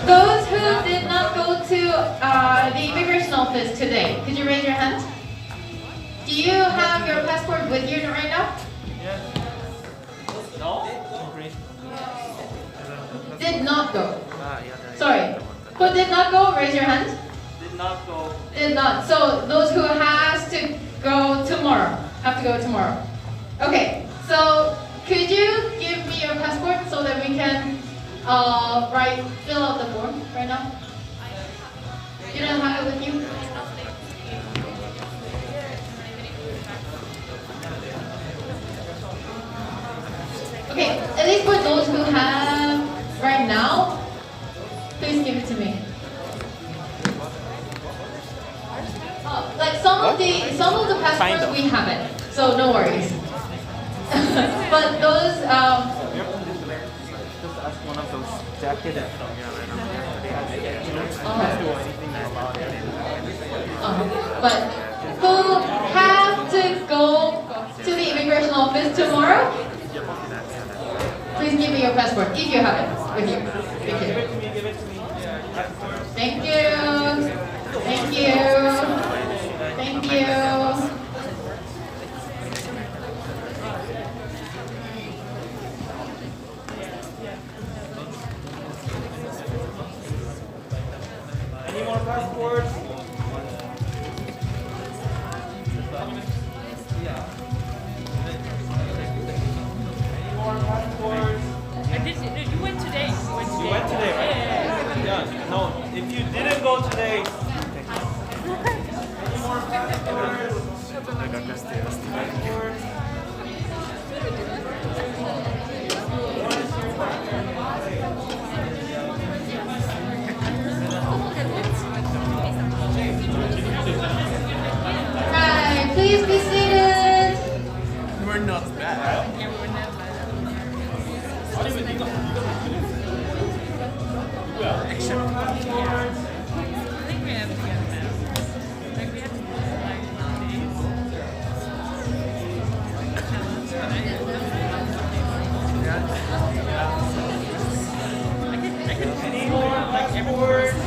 Those who did not go to the immigration office today, could you raise your hand? Do you have your passport with you right now? No? Did not go. Sorry. Who did not go? Raise your hand. Did not go. Did not. So those who has to go tomorrow have to go tomorrow. Okay. So could you give me your passport so that we can fill out the form right now? You don't have it with you? Okay, at least for those who have right now, please give it to me. Like some of the passports we haven't, so no worries. But those Just ask one of those jackets. But who have to go to the immigration office tomorrow? Please give me your passport if you have it with you. Thank you. Thank you. Thank you. Thank you. Any more passports? Any more passports? You went today. You went today, right? Yeah. No, if you didn't go today. Any more passports? Right, please be seated. We're not bad. Any more passports?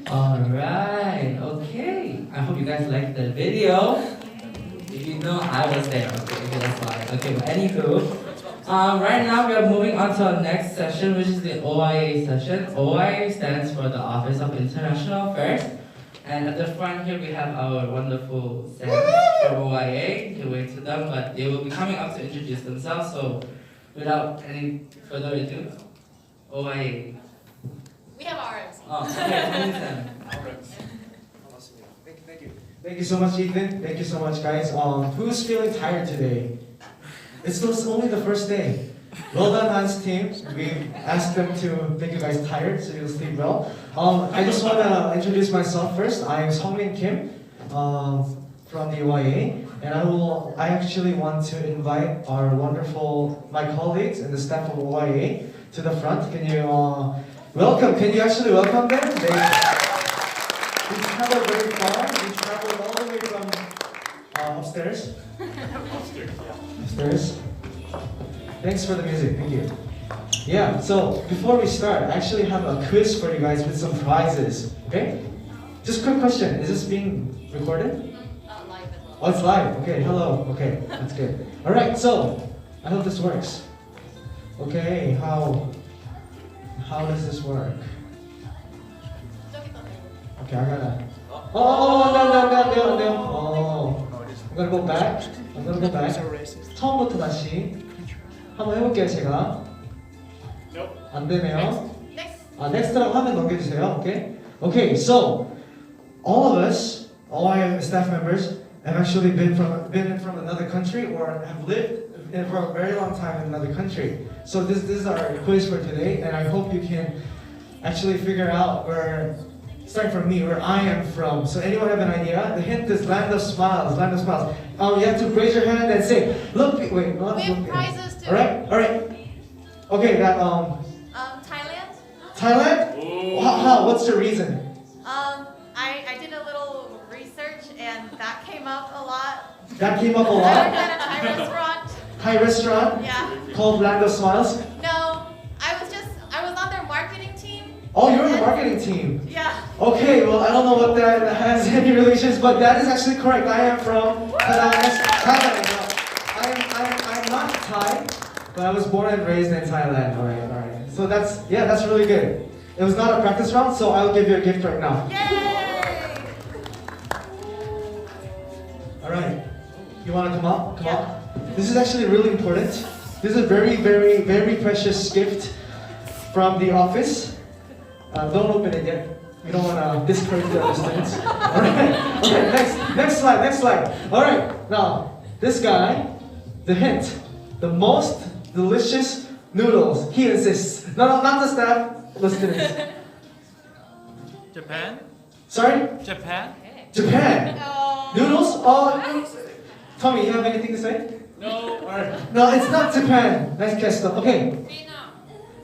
Alright, okay. I hope you guys liked the video. If you know, I was there. Okay, that's why. Okay, but anywho. Right now we are moving on to our next session, which is the OIA session. OIA stands for the Office of International Affairs. And at the front here we have our wonderful staff from OIA. You can wait to them, but they will be coming up to introduce themselves. So without any further ado, OIA. We have RMs. Oh, okay, Thank you so much, Ethan. Thank you so much, guys. Who's feeling tired today? It's only the first day. Well done, Hans team. We asked them to make you guys tired so you'll sleep well. I just want to introduce myself first. I'm Songmin Kim from the OIA, and I actually want to invite our my colleagues and the staff of OIA to the front. Can you welcome? Can you actually welcome them? We traveled very far. We traveled all the way from upstairs. Upstairs. Thanks for the music. Thank you. Yeah. So before we start, I actually have a quiz for you guys with some prizes. Okay. Just quick question. Is this being recorded? Live as well. Oh, it's live. Okay. Hello. Okay. That's good. All right. So I hope this works. Okay. How does this work? Okay, I gotta. Oh, no. Oh, I'm gonna go back. 처음부터 다시 한번 해볼게요, 제가. 안 되네요. Next라고 하면 넘겨주세요. Okay. Okay. So all of us, all our staff members, have actually been from another country or have lived for a very long time in another country. So this is our quiz for today, and I hope you can actually figure out starting from me, where I am from. So anyone have an idea? The hint is Land of Smiles. Land of Smiles. You have to raise your hand and say, look. Wait, not We look. have prizes too. All right. Okay, that Thailand. Thailand. How? What's the reason? I did a little research and that came up a lot. That came up a I lot. worked at a Thai restaurant. Thai restaurant. Yeah. Called Land of Smiles. No, I was on their marketing team. Oh, you're in the marketing team. Yeah. Okay, well, I don't know what that has any relations, but that is actually correct. I am from Thailand. I'm not Thai, but I was born and raised in Thailand. All right. So that's really good. It was not a practice round, so I'll give you a gift right now. Yay! All right. You want to come up? Come up. This is actually really important. This is a very, very, very precious gift from the office. Don't open it yet. We don't want to discourage the other students. Alright, okay, next slide. Alright, now, this guy, the hint, the most delicious noodles, he insists. No, not the staff, the students. Japan? Sorry? Japan? Japan. Noodles? Tommy, you have anything to say? No. Alright. No, it's not Japan. Nice guess though. Okay.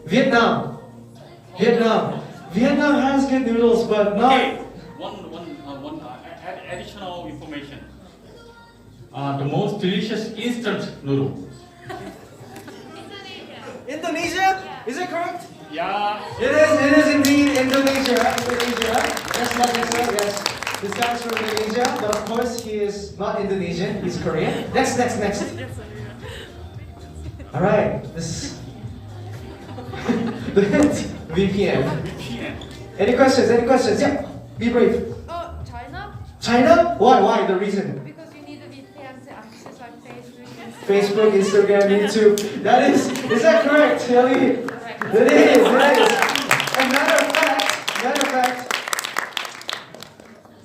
Vietnam. Vietnam has good noodles, but not. Okay. One additional information. The most delicious instant noodle. Indonesia? Is it correct? Yeah. It is indeed Indonesia. Yes. This guy's from Indonesia, but of course he is not Indonesian, he's Korean. Next. Alright, this the hint. VPN. Any questions? Yeah, be brave. China? China? Why? The reason? Because you need a VPN to access our Facebook and Facebook, Instagram, YouTube. That is that correct, Kelly? It is. And matter of fact,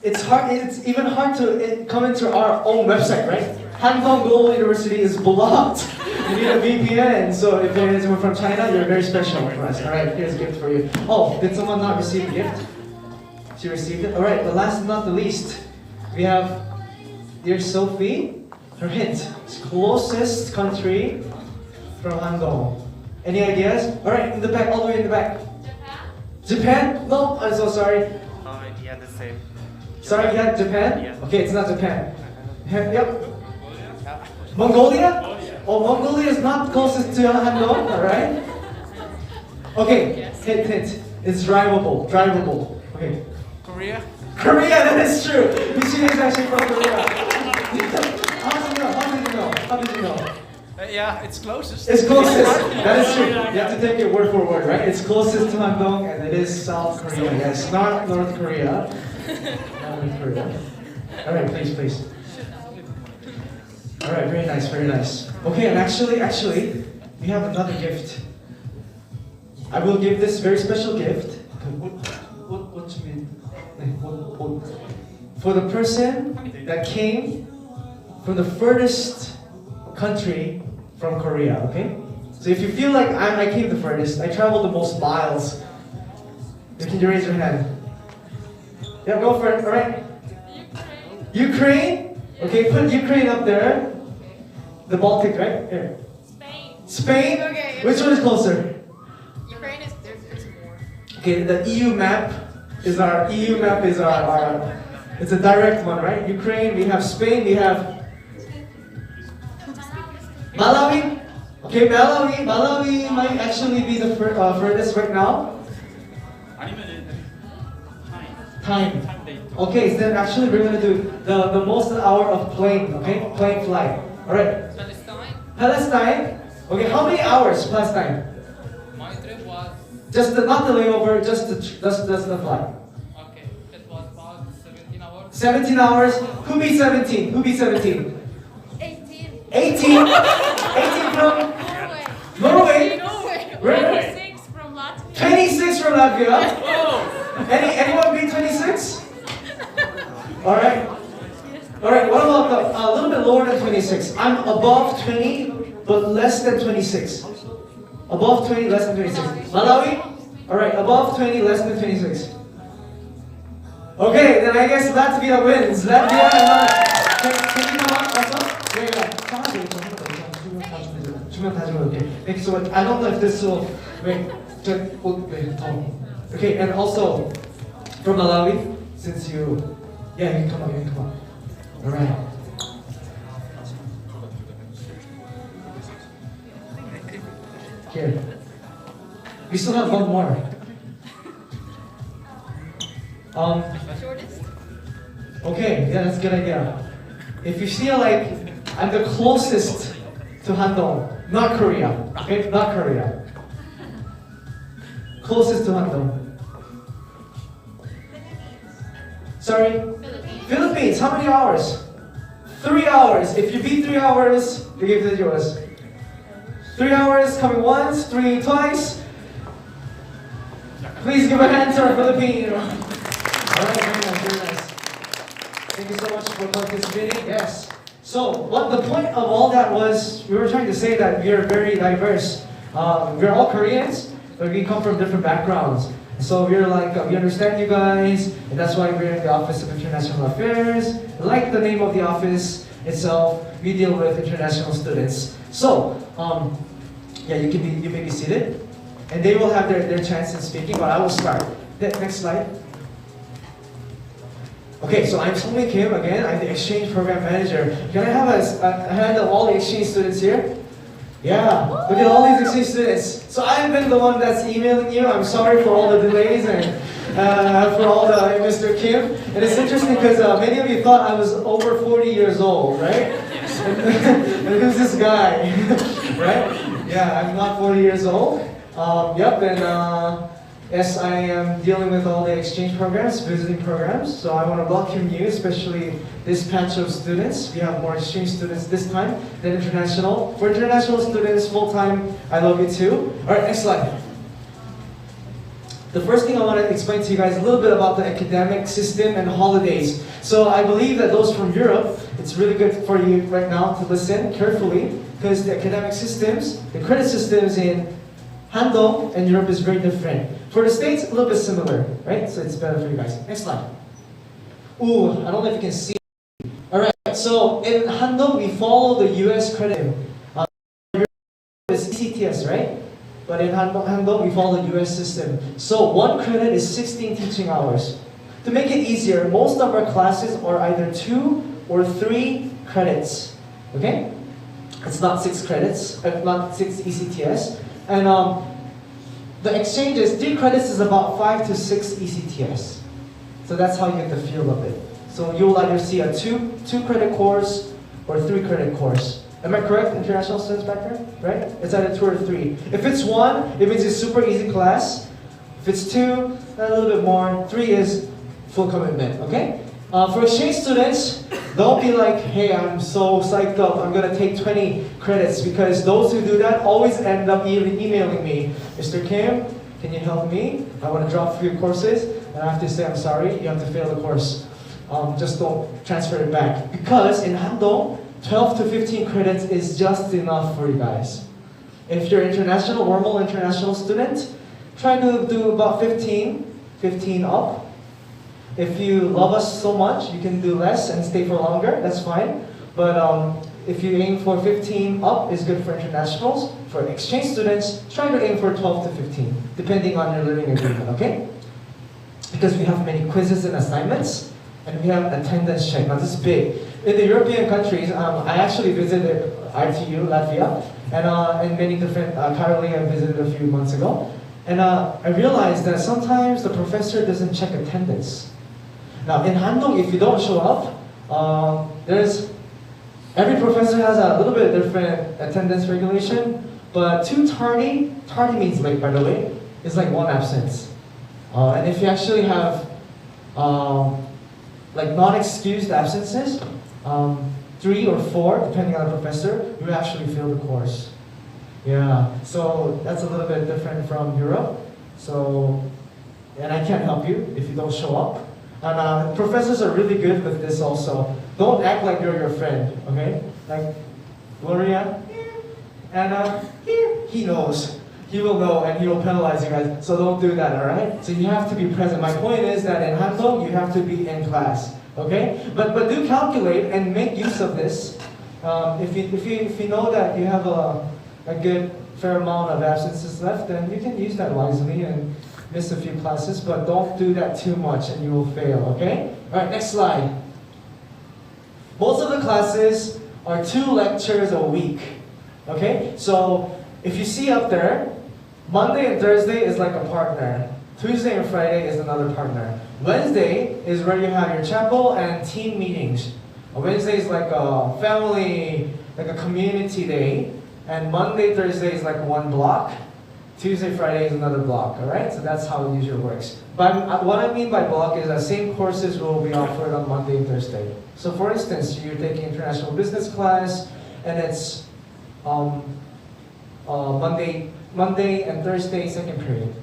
it's even hard to come into our own website, right? Handong Global University is blocked. You need a VPN, so if there is someone from China, you're very special for us. Alright, here's a gift for you. Oh, did someone not receive a gift? She received it? Alright, but last but not the least, we have dear Sophie. Her hint, closest country from Handong. Any ideas? Alright, in the back, all the way in the back. Japan? No, I'm so sorry. Yeah, the same. Sorry, yeah, Japan? Yeah. Okay, it's not Japan. Yep. Mongolia? Oh, Mongolia is not closest to Handong, alright? Okay, hint. It's drivable. Okay. Korea? Korea, that is true. Michelle is actually from Korea. How did you know? Yeah, it's closest. It's closest. That is true. You have to take it word for word, right? It's closest to Handong, and it is South Korea. Yes, not North Korea. Not North Korea. All right, please. All right, very nice. Okay, and actually, we have another gift. I will give this very special gift. What you mean? What? For the person that came from the furthest country from Korea, okay? So if you feel like I came the furthest, I traveled the most miles, can you raise your hand? Yeah, go for it, alright? Ukraine? Okay, put Ukraine up there. The Baltic, right? Here. Spain? Okay. Which one is closer? Ukraine is there's more. Okay, the EU map is our it's a direct one, right? Ukraine, we have Spain, we have Malawi. Okay, Malawi might actually be the furthest right now. Time. Okay, so then actually we're gonna do the most hour of plane, okay? Plane flight. Alright. Palestine. Okay, how many hours Palestine? My trip was Not the layover, just the flight. okay. It was about 17 hours. 17 hours. Who beat 17? 18. 18 from Norway. Where? 26 from Latvia. 26 from Latvia. Anyone beat 26? Alright. What about a little bit lower than 26? I'm above 20, but less than 26. Above 20, less than 26. Malawi? Alright, above 20, less than 26. Okay, then I guess Latvia wins. Latvia can you come up also? Thank you so much. I don't know if this will... Okay, and also, from Malawi, since you... Yeah, you can come up. Alright. Here. We still have one more. Shortest? Okay, yeah, that's a good idea. If you feel like I'm the closest to Handong, not Korea, okay? Not Korea. Closest to Handong. Sorry? Philippines, how many hours? 3 hours. If you beat 3 hours, the gift is yours. 3 hours, coming once, 3 twice. Please give a hand to our Filipino. Alright, very nice. Thank you so much for participating. Yes. So, what the point of all that was, we were trying to say that we are very diverse. We're all Koreans, but we come from different backgrounds. So we're like, we understand you guys, and that's why we're in the Office of International Affairs. Like the name of the office itself, we deal with international students. So, yeah, you may be seated, and they will have their chance in speaking, but I will start. Next slide. Okay, so I'm Songmin Kim again. I'm the exchange program manager. Can I have a hand of all the exchange students here? Yeah, look at all these exchange students. So I've been the one that's emailing you. I'm sorry for all the delays and for all the Mr. Kim. And it's interesting because many of you thought I was over 40 years old, right? And who's this guy, right? Yeah, I'm not 40 years old. Yep, and Yes, I am dealing with all the exchange programs, visiting programs, so I want to welcome you, especially this batch of students. We have more exchange students this time than international. For international students, full-time, I love you too. All right, next slide. The first thing I want to explain to you guys a little bit about the academic system and holidays. So I believe that those from Europe, it's really good for you right now to listen carefully, because the academic systems, the credit systems in Handong and Europe is very different. For the States, a little bit similar, right? So it's better for you guys. Next slide. Ooh, I don't know if you can see. All right, so in Handong, we follow the US credit. It's ECTS, right? But in Handong, we follow the US system. So one credit is 16 teaching hours. To make it easier, most of our classes are either 2 or 3 credits, okay? It's not 6 credits, not 6 ECTS. And the exchanges, 3 credits is about 5 to 6 ECTS. So that's how you get the feel of it. So you'll either see a 2 credit course or 3 credit course. Am I correct, international students back there? Right? It's either 2 or 3. If it's 1, it means it's super easy class. If it's 2, a little bit more. 3 is full commitment, okay? For exchange students, don't be like, hey, I'm so psyched up, I'm gonna take 20 credits, because those who do that always end up emailing me. Mr. Kim, can you help me? I want to drop a few courses, and I have to say, I'm sorry, you have to fail the course. Just don't transfer it back. Because in Handong, 12 to 15 credits is just enough for you guys. If you're international, normal international student, try to do about 15 up. If you love us so much, you can do less and stay for longer, that's fine. But if you aim for 15 up, is good for internationals. For exchange students, try to aim for 12 to 15, depending on your learning agreement, okay? Because we have many quizzes and assignments, and we have attendance check. Now this is big. In the European countries, I actually visited RTU, Latvia, and many different, Caroline I visited a few months ago. And I realized that sometimes the professor doesn't check attendance. Now in Handong, if you don't show up, every professor has a little bit different attendance regulation, but too tardy means late, by the way, is like 1 absence. And if you actually have like non-excused absences, 3 or 4, depending on the professor, you actually fail the course. Yeah, so that's a little bit different from Europe. So, and I can't help you if you don't show up. And professors are really good with this also. Don't act like you're your friend, okay? Like, Gloria, Anna, here, he knows. He will know and he will penalize you guys. So don't do that, all right? So you have to be present. My point is that in Handong, you have to be in class, okay? But do calculate and make use of this. If you know that you have a good fair amount of absences left, then you can use that wisely and miss a few classes, but don't do that too much and you will fail, okay? All right, next slide. Most of the classes are 2 lectures a week, okay? So if you see up there, Monday and Thursday is like a partner. Tuesday and Friday is another partner. Wednesday is where you have your chapel and team meetings. Wednesday is like a family, like a community day. And Monday, Thursday is like 1 block. Tuesday, Friday is another block, all right? So that's how it usually works. But what I mean by block is that same courses will be offered on Monday and Thursday. So for instance, you're taking international business class, and it's Monday and Thursday, second period.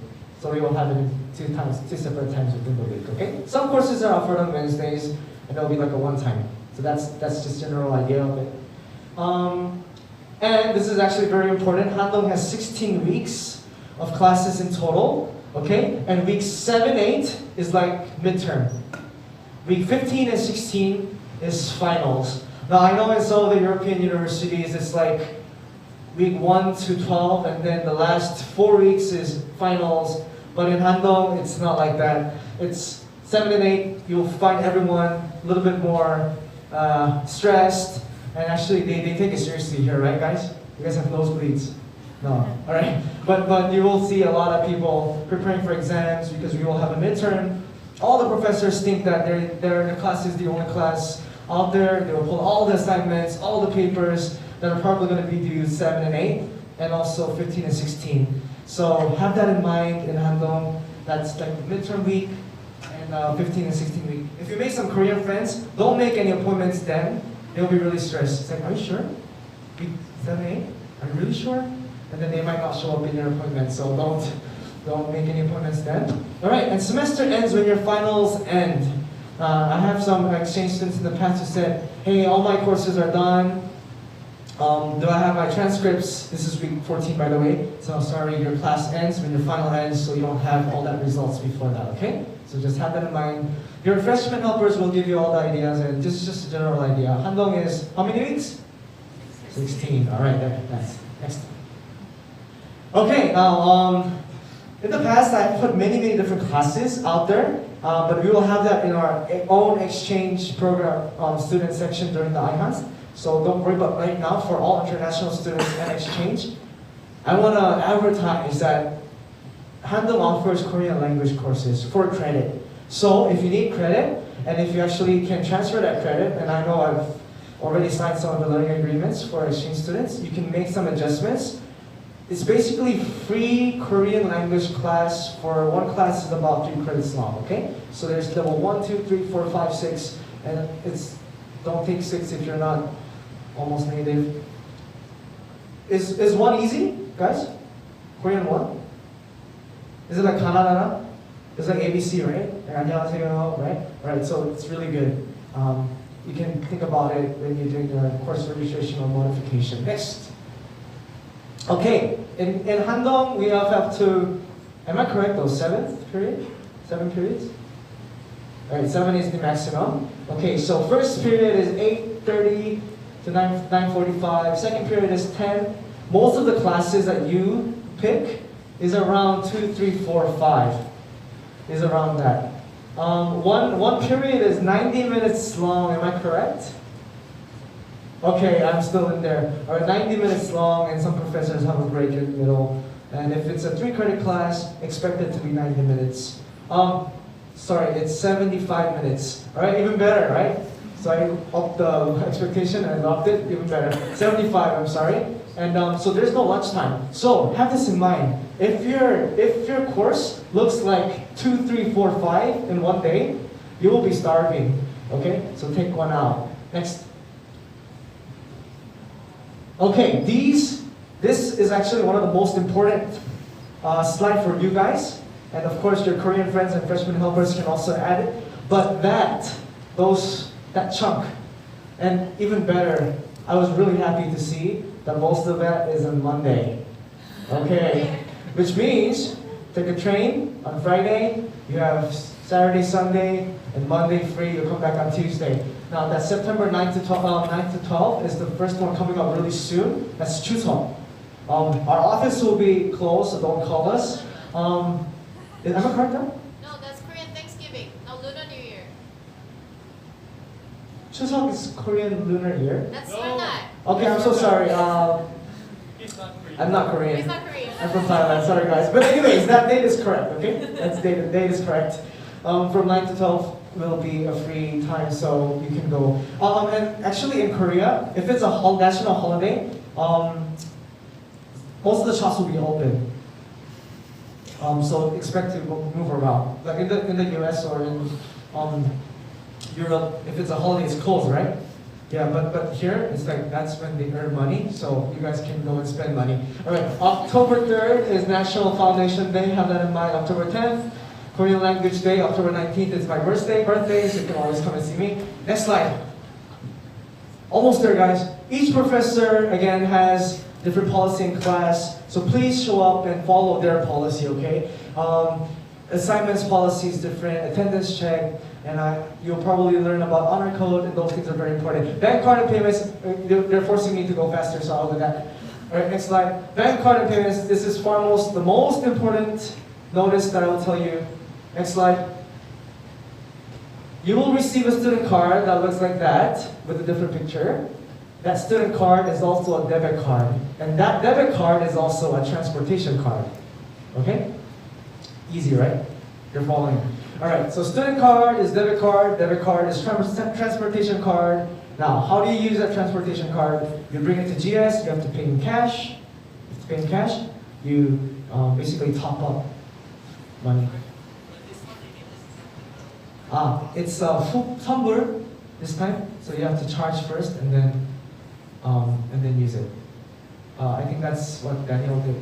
So we will have it 2 separate times within the week, okay? Some courses are offered on Wednesdays, and it'll be like a 1 time. So that's just general idea of it. And this is actually very important. Handong has 16 weeks of classes in total, okay? And week 7, 8 is like midterm. Week 15 and 16 is finals. Now I know in some of the European universities it's like week 1 to 12, and then the last 4 weeks is finals. But in Handong, it's not like that. It's 7 and 8, you'll find everyone a little bit more stressed. And actually, they take it seriously here, right, guys? You guys have nosebleeds. No, all right. But you will see a lot of people preparing for exams because we will have a midterm. All the professors think that their class is the only class out there. They will pull all the assignments, all the papers that are probably going to be due 7 and 8, and also 15 and 16. So have that in mind in Handong. That's like midterm week and 15 and 16 week. If you make some Korean friends, don't make any appointments then. They'll be really stressed. It's like, are you sure? Week 7A? Are you really sure? And then they might not show up in your appointment, so don't make any appointments then. All right, and semester ends when your finals end. I have some exchange students in the past who said, hey, all my courses are done. Do I have my transcripts? This is week 14, by the way. So sorry, your class ends when your final ends, so you don't have all that results before that, okay? So just have that in mind. Your freshman helpers will give you all the ideas, and this is just a general idea. Handong is how many weeks? 16. All right, that's next. Okay, now in the past I put many different classes out there, but we will have that in our own exchange program student section during the iHanST. So don't worry about right now for all international students and exchange. I want to advertise that Handong offers Korean language courses for credit. So if you need credit, and if you actually can transfer that credit, and I know I've already signed some of the learning agreements for exchange students, you can make some adjustments. It's basically free Korean language class. For one class is about 3 credits long, okay? So there's level 1, 2, 3, 4, 5, 6, and it's, don't take 6 if you're not almost native. Is 1 easy, guys? Korean 1? Is it like Kanadana? It's like ABC, right? 안녕하세요, right? Right, so it's really good. You can think about it when you're doing your course registration or modification. Next. Okay, in Handong we have to, am I correct though, 7th period? 7 periods? Alright, 7 is the maximum. Okay, so first period is 8:30 to 9:45. Second period is 10. Most of the classes that you pick is around 2, 3, 4, 5. Is around that. One period is 90 minutes long, am I correct? Okay, I'm still in there. Alright, 90 minutes long, and some professors have a break in the middle. And if it's a 3 credit class, expect it to be 90 minutes. Sorry, it's 75 minutes. Alright, even better, right? So I upped the expectation and upped it, even better. 75, I'm sorry. And so there's no lunchtime. So have this in mind. If your course looks like 2, 3, 4, 5 in one day, you will be starving. Okay, so take one out. Next. Okay, this is actually one of the most important slide for you guys, and of course your Korean friends and freshman helpers can also add it. But that chunk, and even better, I was really happy to see that most of that is on Monday. Okay, which means take a train on Friday, you have Saturday, Sunday, and Monday free, you come back on Tuesday. Now that September 9 to 12 is the first one coming up really soon. That's Chuseok. Our office will be closed, so don't call us. Am I correct now? No, that's Korean Thanksgiving. No, Lunar New Year. Chuseok is Korean Lunar Year? That's not. Okay, I'm so sorry. I'm not Korean. He's not Korean. I'm from Thailand, sorry guys. But anyways, that date is correct, okay? That's date is correct. From 9 to 12 will be a free time, so you can go. And actually in Korea, if it's a national holiday, most of the shops will be open. So expect to move around. Like in the US or in Europe, if it's a holiday, it's closed, right? Yeah, but here, it's like that's when they earn money, so you guys can go and spend money. All right, October 3rd is National Foundation Day, have that in mind. October 10th, Korean Language Day. October 19th is my birthday, so you can always come and see me. Next slide. Almost there, guys. Each professor, again, has different policy in class, so please show up and follow their policy, okay? Assignments policy is different, attendance check, and you'll probably learn about honor code, and those things are very important. Bank card and payments, they're forcing me to go faster, so I'll do that. All right, next slide. Bank card and payments, this is the most important notice that I will tell you. Next slide. You will receive a student card that looks like that, with a different picture. That student card is also a debit card, and that debit card is also a transportation card. Okay? Easy, right? You're following. All right, so student card is debit card is transportation card. Now, how do you use that transportation card? You bring it to GS, you have to pay in cash. You basically top up money. It's 선불 this time, so you have to charge first and then use it. I think that's what Daniel did.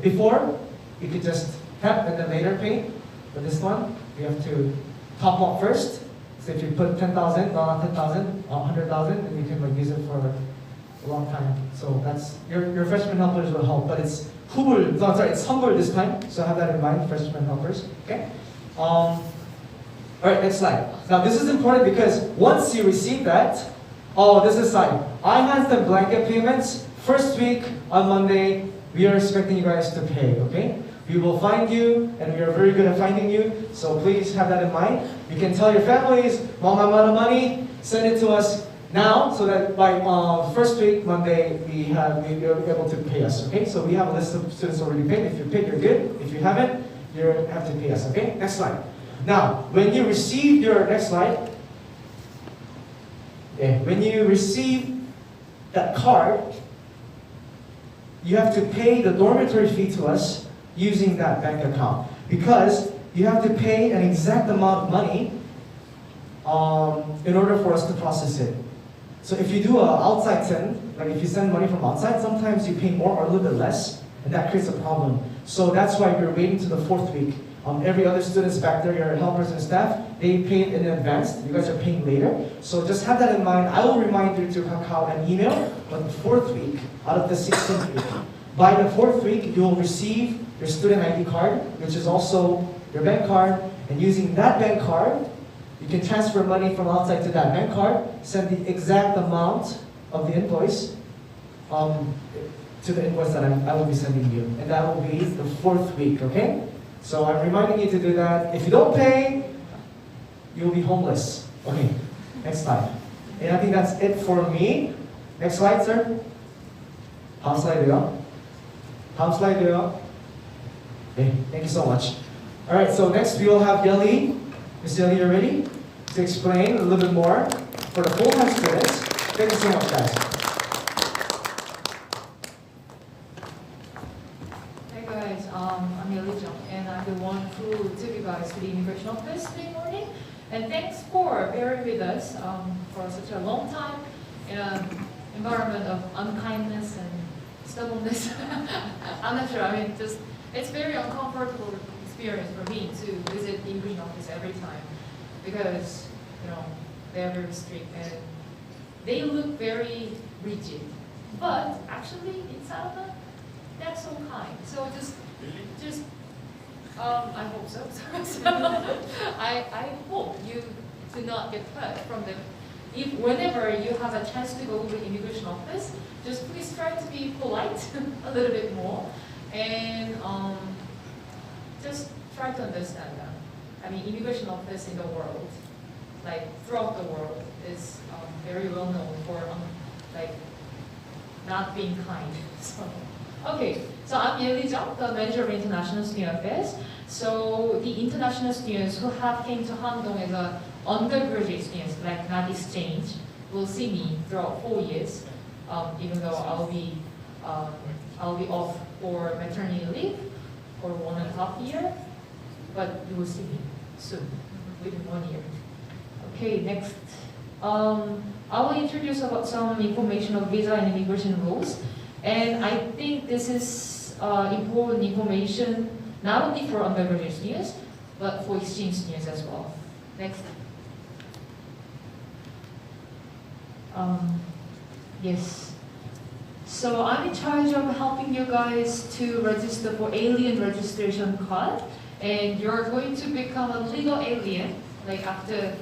Before, you could just tap and then later pay. But this one, you have to top up first. So if you put 10,000, not 10,000, 100,000, then you can like use it for a long time. So that's your freshman helpers will help. But it's hubul, no, sorry, it's humble this time. So have that in mind, freshman helpers. Okay. All right, next slide. Now this is important because once you receive that, this is like iHanST blanket payments. First week on Monday, we are expecting you guys to pay. Okay. We will find you, and we are very good at finding you, so please have that in mind. You can tell your families, Mom, I'm out of money, send it to us now, so that by first week, Monday, you're able to pay us, okay? So we have a list of students already paid. If you paid, you're good. If you haven't, you have to pay us, okay? Next slide. Now, when you receive your, next slide, when you receive that card, you have to pay the dormitory fee to us using that bank account, because you have to pay an exact amount of money in order for us to process it. So if you do an outside send, like if you send money from outside, sometimes you pay more or a little bit less, and that creates a problem. So that's why we're waiting to the 4th week. Every other students back there, your helpers and staff, they paid in advance. You guys are paying later. So just have that in mind. I will remind you to Kakao and email, but the 4th week out of the 16th week. By the 4th week, you will receive your student ID card, which is also your bank card, and using that bank card, you can transfer money from outside to that bank card, send the exact amount of the invoice to the invoice that I will be sending you, and that will be the 4th week, okay? So I'm reminding you to do that. If you don't pay, you'll be homeless. Okay, next slide. And I think that's it for me. Next slide, sir. 다음 슬라이드요. 다음 슬라이드요. Okay, thank you so much. All right, so next we will have Yeli. Ms. Yeli, you ready to explain a little bit more for the full-time students? Thank you so much, guys. Hey guys, I'm Yeli Jung, and I'm the one who took you guys to the immigration office today morning. And thanks for bearing with us for such a long time in an environment of unkindness and stubbornness. I'm not sure. I mean, just it's very uncomfortable experience for me to visit the immigration office every time because they are very strict and they look very rigid. But actually, inside of them, they're so kind. So just I hope so. I hope you do not get hurt from them. Whenever you have a chance to go to the immigration office, just please try to be polite a little bit more, and just try to understand them. I mean, immigration office in the world, like throughout the world, is very well known for like not being kind. So, okay, so I'm Yeli Jung, the manager of international student affairs. So the international students who have came to Handong as a undergraduate students, like not exchange, will see me throughout 4 years, even though I'll be off for maternity leave for 1.5 years, but you will see me soon, within 1 year. Okay, next. I will introduce about some information of visa and immigration rules, and I think this is important information not only for undergraduate students, but for exchange students as well. Next. Yes. So I'm in charge of helping you guys to register for alien registration card, and you're going to become a legal alien, like after,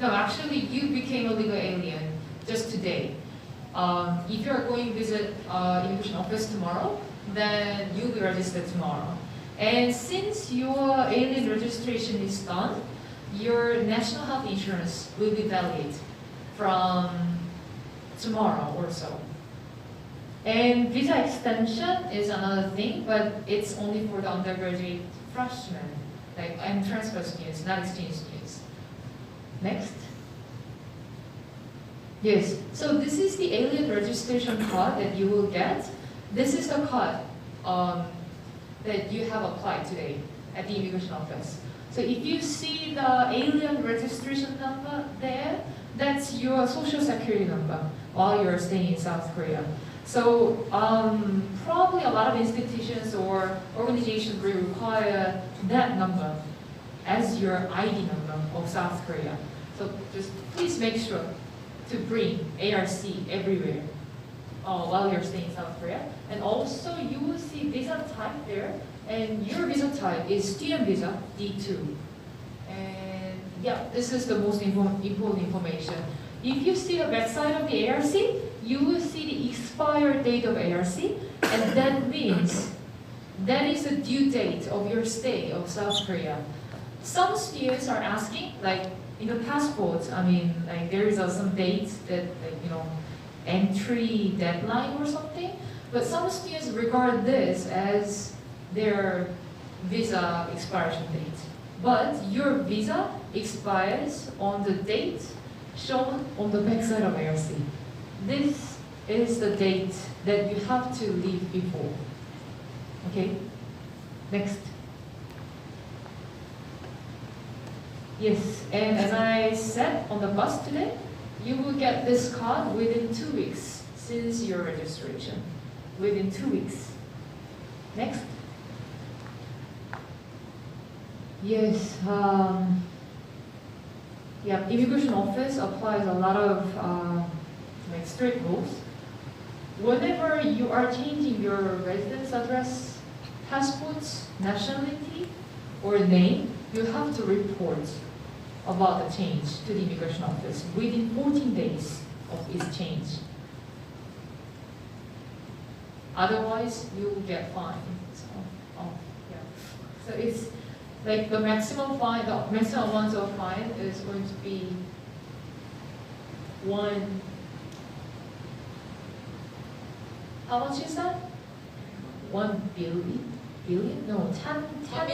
no, actually you became a legal alien just today. If you're going to visit immigration office tomorrow, then you'll be registered tomorrow. And since your alien registration is done, your national health insurance will be valid from tomorrow or so. And visa extension is another thing, but it's only for the undergraduate freshmen, and transfer students, not exchange students. Next. Yes, so this is the alien registration card that you will get. This is the card that you have applied today at the immigration office. So if you see the alien registration number there, that's your social security number while you're staying in South Korea. So probably a lot of institutions or organizations will require that number as your ID number of South Korea. So just please make sure to bring ARC everywhere while you're staying in South Korea. And also you will see visa type there, and your visa type is student visa D2. And yeah, this is the most important information. If you see the backside of the ARC, you will see the expired date of ARC, and that means that is the due date of your stay of South Korea. Some students are asking, like in the passports, I mean, like there is some date that, like, you know, entry deadline or something, but some students regard this as their visa expiration date. But your visa expires on the date shown on the backside of ARC. This is the date that you have to leave before. Okay? Next. Yes, and as I said on the bus today, you will get this card within 2 weeks since your registration. Within 2 weeks. Next. Yes, yeah, immigration office applies a lot of like strict rules. Whenever you are changing your residence address, passports, nationality, or name, you have to report about the change to the immigration office within 14 days of its change. Otherwise, you will get fined. So, yeah. So it's like the maximum fine, the maximum amount of fine is going to be how much is that? 1 billion? No, 10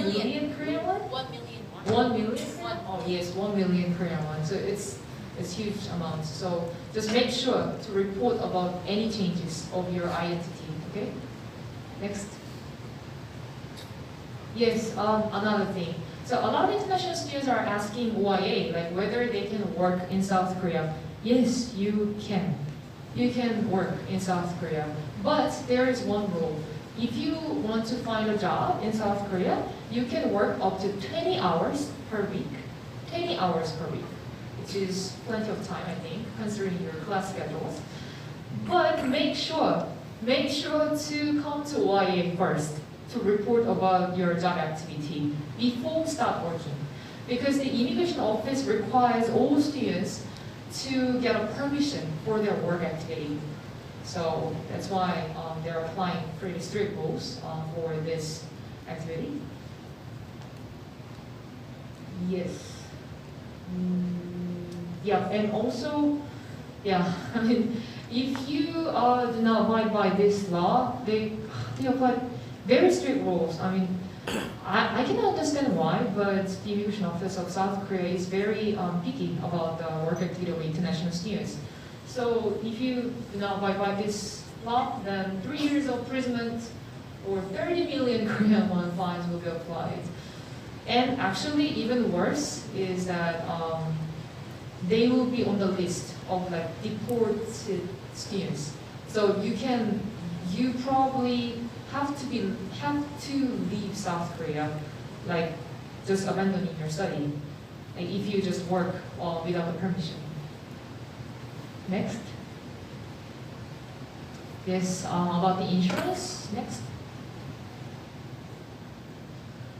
million Korean won? 1 million. 1 million? Oh yes, 1 million Korean won. So it's huge amount. So just make sure to report about any changes of your identity. Okay. Next. Yes, another thing. So a lot of international students are asking OIA, like whether they can work in South Korea. Yes, you can. You can work in South Korea. But there is one rule. If you want to find a job in South Korea, you can work up to 20 hours per week. 20 hours per week, which is plenty of time, I think, considering your class schedules. But make sure to come to OIA first to report about your job activity before start working. Because the immigration office requires all students to get a permission for their work activity. So that's why they're applying pretty strict rules for this activity. Yes. Yeah, and also, yeah, I mean, if you do not abide by this law, they apply very strict rules. I mean, I cannot understand why, but the immigration office of South Korea is very picky about the work activity of international students. So if you do not abide by this law, then 3 years of imprisonment or 30 million Korean won fines will be applied. And actually, even worse is that they will be on the list of like deported students. So you probably have to leave South Korea, like just abandoning your study, like if you just work without the permission. Next. Yes, about the insurance. Next.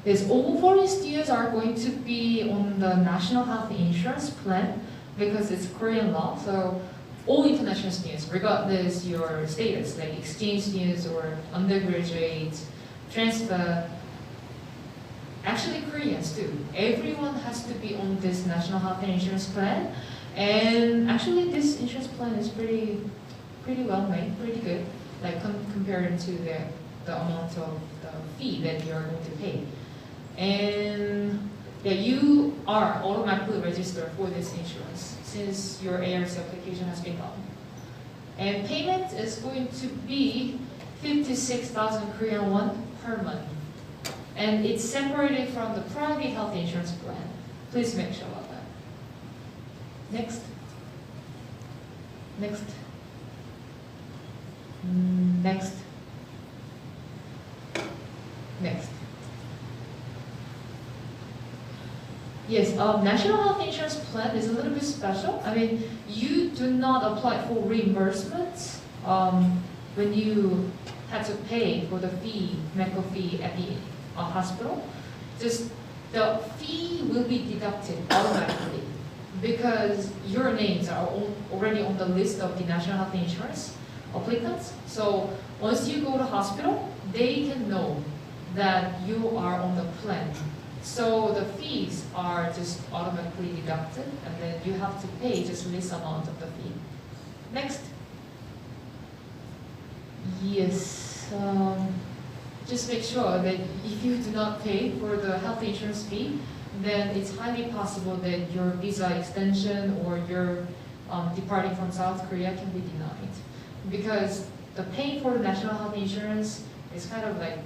Yes, all foreign students are going to be on the national health insurance plan because it's Korean law. So all international students, regardless your status, like exchange students or undergraduate, transfer, actually Koreans too. Everyone has to be on this national health insurance plan. And actually this insurance plan is pretty well made, pretty good, like compared to the amount of the fee that you're going to pay. And yeah, you are automatically registered for this insurance since your ARC application has been done. And payment is going to be 56,000 Korean won per month. And it's separated from the private health insurance plan. Please make sure about that. Next. Next. Next. Next. Yes, National Health Insurance Plan is a little bit special. I mean, you do not apply for reimbursement when you had to pay for the fee, medical fee at the hospital. Just the fee will be deducted automatically because your names are already on the list of the National Health Insurance applicants. So once you go to hospital, they can know that you are on the plan. So the fees are just automatically deducted, and then you have to pay just this amount of the fee. Next. Yes. Just make sure that if you do not pay for the health insurance fee, then it's highly possible that your visa extension or your departing from South Korea can be denied. Because the paying for the national health insurance is kind of like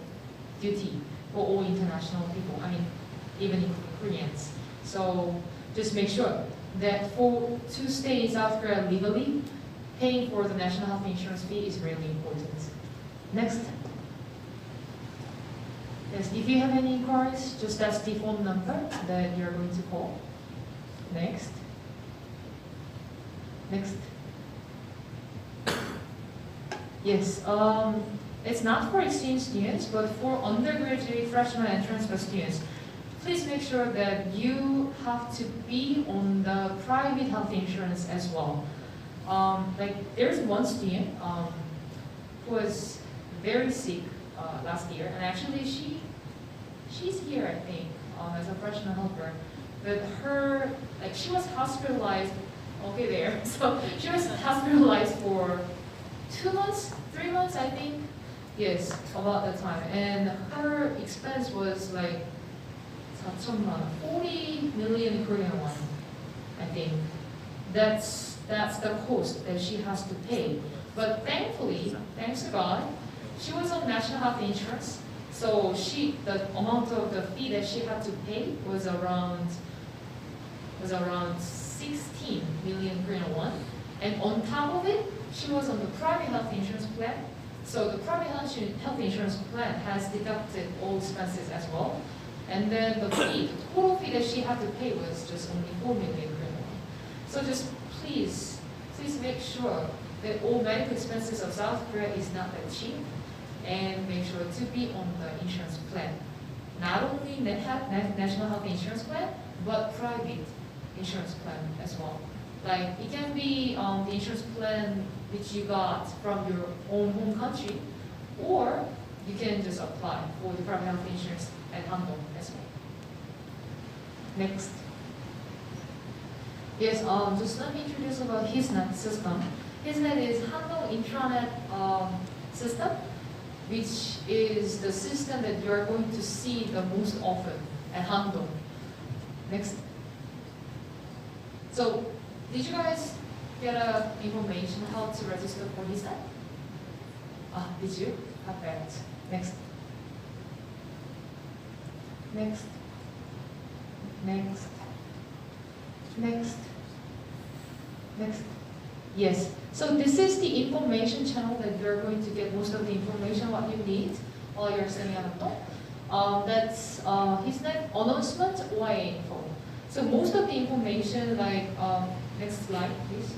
duty for all international people. I mean, even including Koreans. So just make sure that to stay in South Korea legally, paying for the national health insurance fee is really important. Next. Yes, if you have any inquiries, just that's the phone number that you're going to call. Next. Next. Yes, it's not for exchange students, but for undergraduate, freshman, and transfer students. Please make sure that you have to be on the private health insurance as well. Like there's one student who was very sick last year, and actually she's here, I think, as a freshman helper. But she was hospitalized. Okay, there. So she was hospitalized for 2 months, 3 months, I think. Yes, about that time. And her expense was like 40 million Korean won, I think. That's the cost that she has to pay. But thankfully, thanks to God, she was on national health insurance. So the amount of the fee that she had to pay was around 16 million Korean won. And on top of it, she was on the private health insurance plan. So the private health insurance plan has deducted all expenses as well. And then the total fee that she had to pay was just only 4 million Korean won. So just please make sure that all medical expenses of South Korea is not that cheap, and make sure to be on the insurance plan. Not only national health insurance plan, but private insurance plan as well. Like it can be the insurance plan which you got from your own home country, or you can just apply for the private health insurance at Handong as well. Next. Yes, just let me introduce about HISNet system. HISNet is Handong intranet system, which is the system that you are going to see the most often at Handong. Next. So, did you guys get information how to register for HISNet? Did you? Perfect. Next. Next. Next. Next. Next. Yes. So this is the information channel that you're going to get most of the information what you need while you're studying at Handong. That's HISNet announcement OIA info. So most of the information, like next slide, please.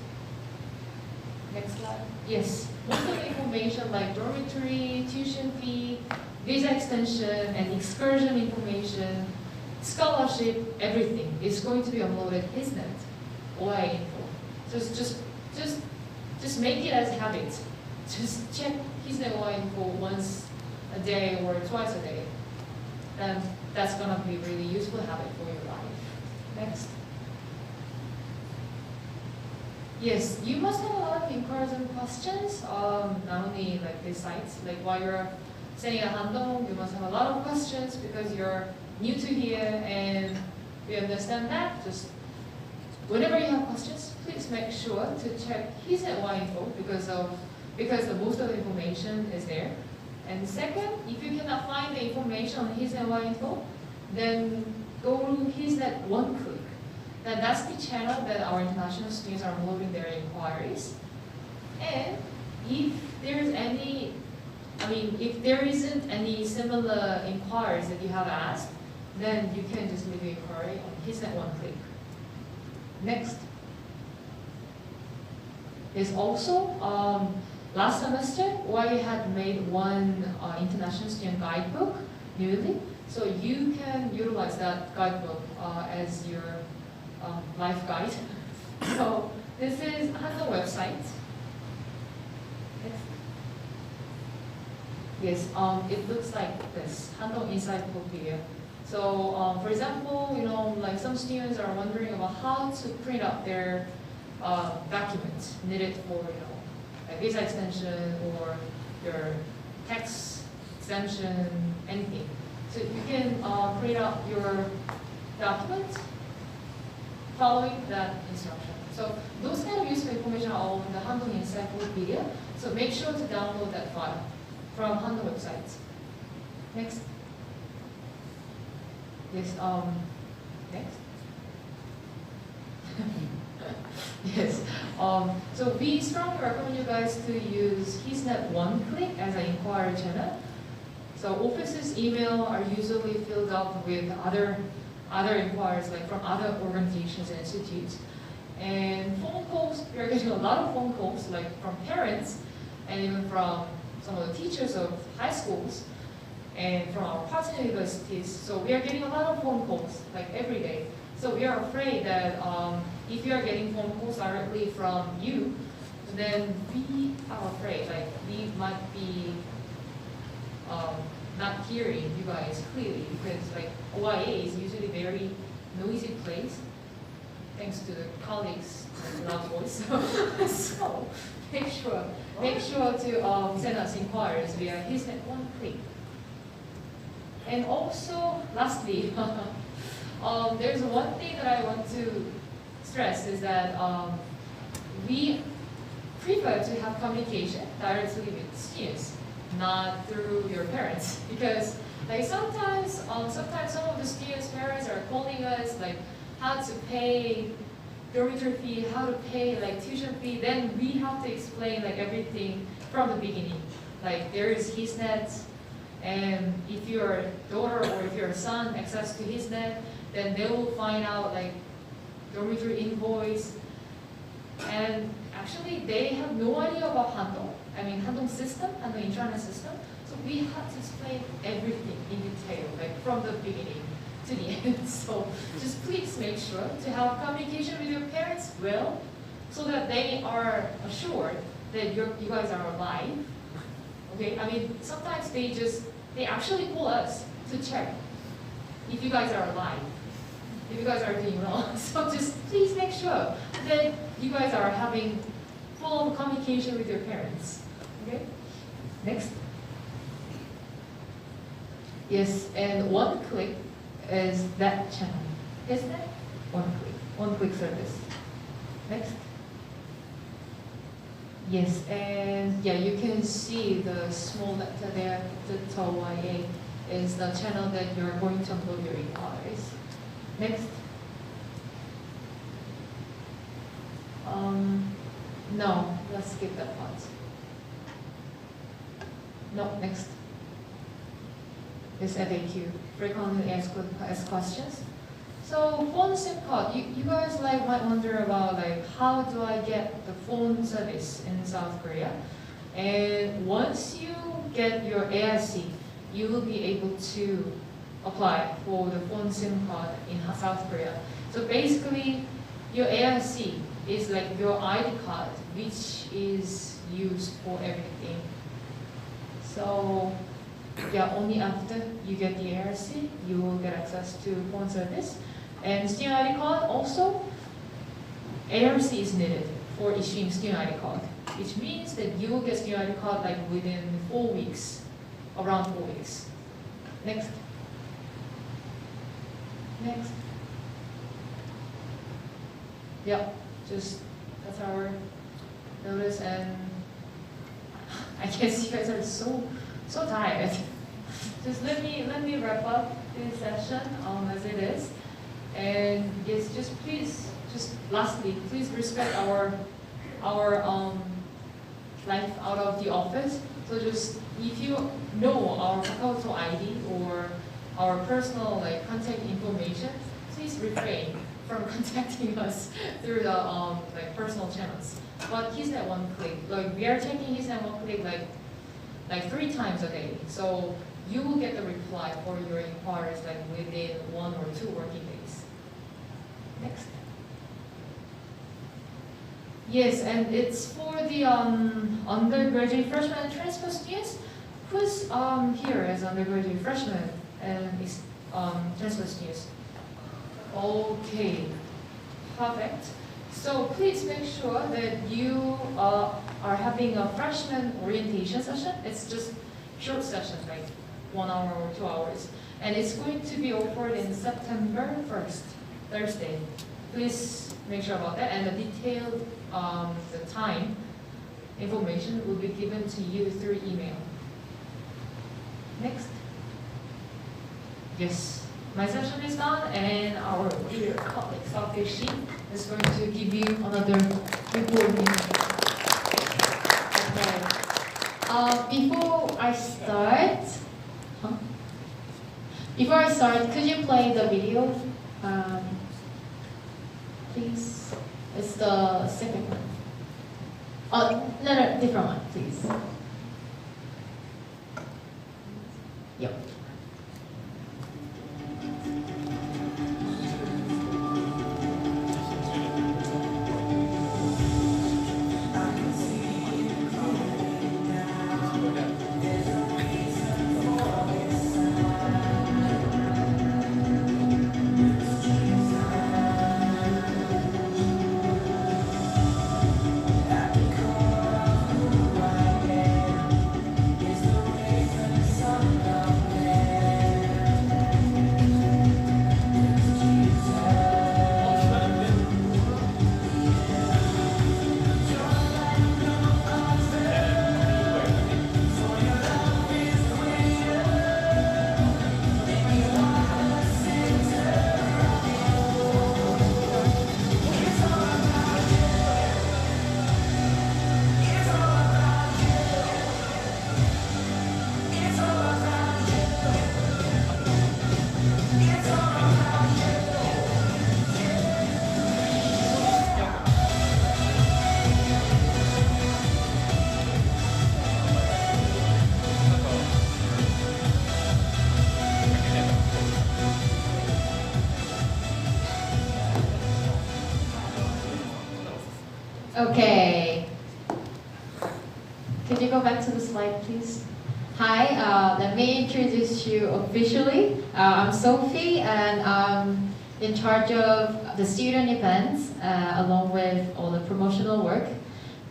Next slide. Yes. Most of the information like dormitory, tuition fee, visa extension, and excursion information, scholarship, everything is going to be uploaded HISNet OIA info. Just make it as a habit. Just check HISNet OIA info once a day or twice a day. And that's gonna be a really useful habit for your life. Next. Yes, you must have a lot of inquiries and questions, not only like these sites, like while you're staying at Handong, you must have a lot of questions because you're new to here and we understand that. Just whenever you have questions, please make sure to check HISNet OIA info because the most of the information is there. And second, if you cannot find the information on HISnet info, then go to HISnet One Click. That's the channel that our international students are uploading their inquiries. And if there's any, if there isn't any similar inquiries that you have asked, then you can just leave an inquiry on HISnet One Click. Next is also, last semester, OIA had made one international student guidebook newly. So you can utilize that guidebook as your life guide. So this is Handong website. Yes, it looks like this, Handong Encyclopedia. So for example, like some students are wondering about how to print out their documents needed for, a visa extension or your tax exemption, anything. So you can print out your documents following that instruction. So those kind of useful information are all in the Handong Encyclopedia. So make sure to download that file from Handong website. Next. Yes, next. Yes, so we strongly recommend you guys to use HISnet One Click as an inquiry channel. So offices' email are usually filled up with other inquiries, like from other organizations and institutes. And phone calls, we are getting a lot of phone calls, like from parents, and even from some of the teachers of high schools, and from our partner universities. So we are getting a lot of phone calls, like every day. So we are afraid that if you are getting phone calls directly from you, then we are afraid, like we might be not hearing you guys clearly, because like OIA is usually a very noisy place, thanks to the colleagues' loud voice. So make sure to send us inquiries via HISnet One Click. And also, lastly, there's one thing that I want to stress is that we prefer to have communication directly with students, not through your parents, because like sometimes some of the students' parents are calling us like how to pay dormitory fee, how to pay like tuition fee. Then we have to explain like everything from the beginning. Like there is HISnet, and if your daughter or if your son access to HISnet, then they will find out like dormitory invoice. And actually they have no idea about Handong system, Handong intranet system. So we have to explain everything in detail, like from the beginning to the end. So just please make sure to have communication with your parents well, so that they are assured that you guys are alive. Okay, sometimes they actually call us to check if you guys are alive, if you guys are doing well. So just please make sure that you guys are having full communication with your parents. Okay, next. Yes, and One Click is that channel. Isn't it? One Click service. Next. Yes, and yeah, you can see the small letter there, the OIA is the channel that you're going to upload your inquiries. Next. No, let's skip that part. No, next. Is FAQ, frequently asked questions. So phone SIM card, you guys might wonder about how do I get the phone service in South Korea? And once you get your AIC, you will be able to apply for the phone SIM card in South Korea. So basically, your AIC is like your ID card, which is used for everything. So yeah, only after you get the AIC, you will get access to phone service. And student ID card also, ARC is needed for issuing student ID card, which means that you will get student ID card within 4 weeks, around 4 weeks. Next. Next. Yep, that's our notice, and I guess you guys are so so tired. Just let me wrap up this session as it is. And yes, just please, just lastly, please respect our life out of the office. So just if you know our faculty ID or our personal contact information, please refrain from contacting us through the personal channels. But HeSnet one click, we are checking HeSnet one click like 3 times a day. So you will get the reply for your inquiries within 1 or 2 working days. Next. Yes, and it's for the undergraduate freshman and transfer students. Who's here as undergraduate freshman and transfer students? Okay, perfect. So please make sure that you are having a freshman orientation session. It's just short session, 1 hour or 2 hours. And it's going to be offered in September 1st, Thursday. Please make sure about that. And the detailed the time information will be given to you through email. Next. Yes, my session is done, and our dear public office sheet is going to give you another recording. Okay. Before I start, could you play the video, please? It's the second one. Oh, no, different one, please. Yep. Okay. Could you go back to the slide, please? Hi, let me introduce you officially. I'm Sophie, and I'm in charge of the student events, along with all the promotional work.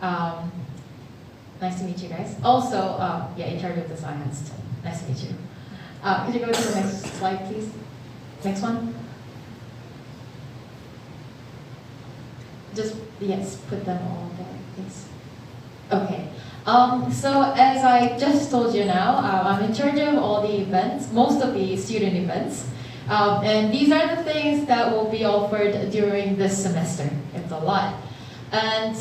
Nice to meet you guys. Also, in charge of the iHanST. Nice to meet you. Could you go to the next slide, please? Next one. Just, yes, put them all there, please. Okay. So as I just told you now, I'm in charge of all the events, most of the student events. And these are the things that will be offered during this semester. It's a lot. And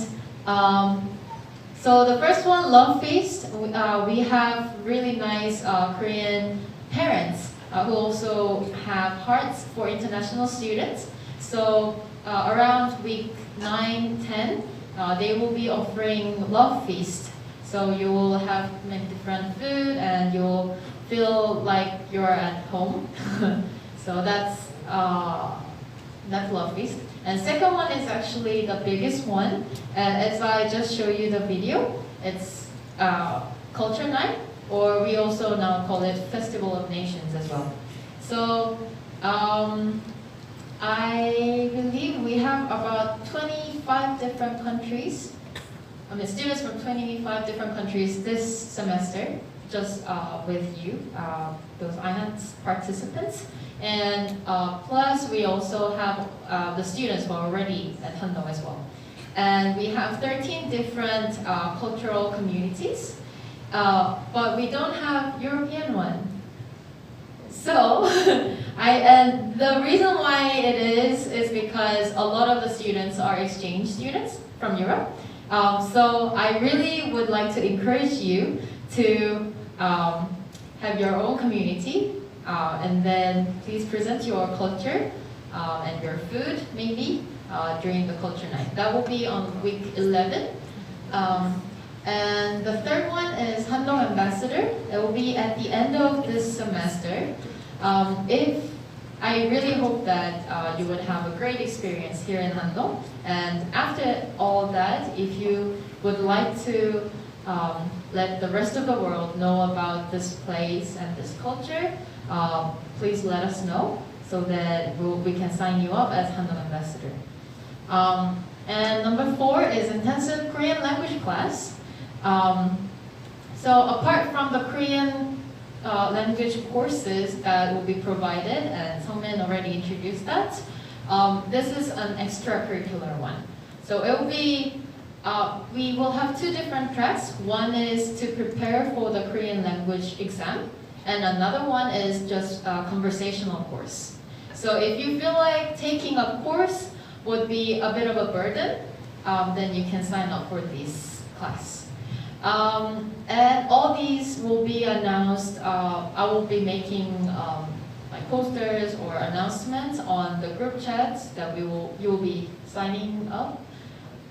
so the first one, Love Feast. We have really nice Korean parents who also have hearts for international students. So around week 9, 10, they will be offering Love Feast. So you will have many different food and you'll feel like you're at home. So that's Love Feast. And second one is actually the biggest one. And as I just showed you the video, it's Culture Night, or we also now call it Festival of Nations as well. So I believe we have about 25 different countries. Students from 25 different countries this semester, just with you, those iHanST participants. And plus we also have the students who are already at Handong as well. And we have 13 different cultural communities. but we don't have European one. So, and the reason why it is because a lot of the students are exchange students from Europe. So I really would like to encourage you to have your own community, and then please present your culture and your food maybe during the culture night. That will be on week 11. And the third one is Handong Ambassador. It will be at the end of this semester. I really hope that you would have a great experience here in Handong. And after all that, if you would like to let the rest of the world know about this place and this culture, please let us know so that we can sign you up as Handong Ambassador. And number 4 is intensive Korean language class. So apart from the Korean language courses that will be provided, and Sungmin already introduced that, this is an extracurricular one. So it will be, we will have 2 different tracks. One is to prepare for the Korean language exam, and another one is just a conversational course. So if you feel like taking a course would be a bit of a burden, then you can sign up for this class. And all these will be announced. I will be making like posters or announcements on the group chats that you will be signing up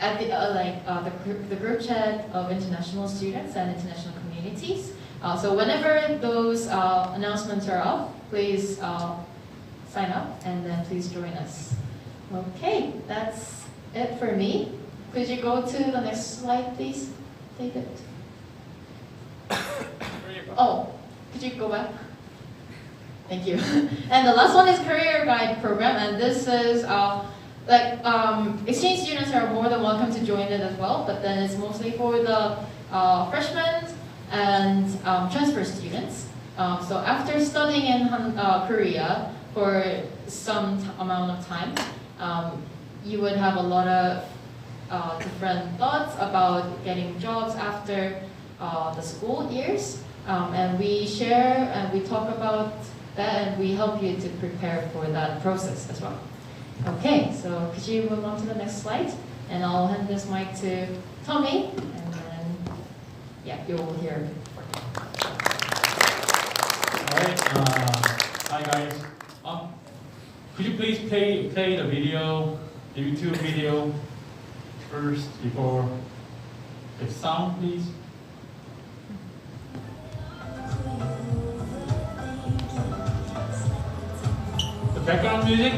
at the group chat of international students and international communities. So whenever those announcements are up, please sign up and then please join us. Okay, that's it for me. Could you go to the next slide, please, David? Oh, could you go back? Thank you. And the last one is Career Guide Program, and this is exchange students are more than welcome to join it as well, but then it's mostly for the freshmen and transfer students. So after studying in Korea for some amount of time, you would have a lot of different thoughts about getting jobs after the school years. And we share and we talk about that, and we help you to prepare for that process as well. Okay, so could you move on to the next slide? And I'll hand this mic to Tommy, and then, yeah, you'll hear. Alright, hi guys. Could you please play the video, the YouTube video first before the sound, please? The background music.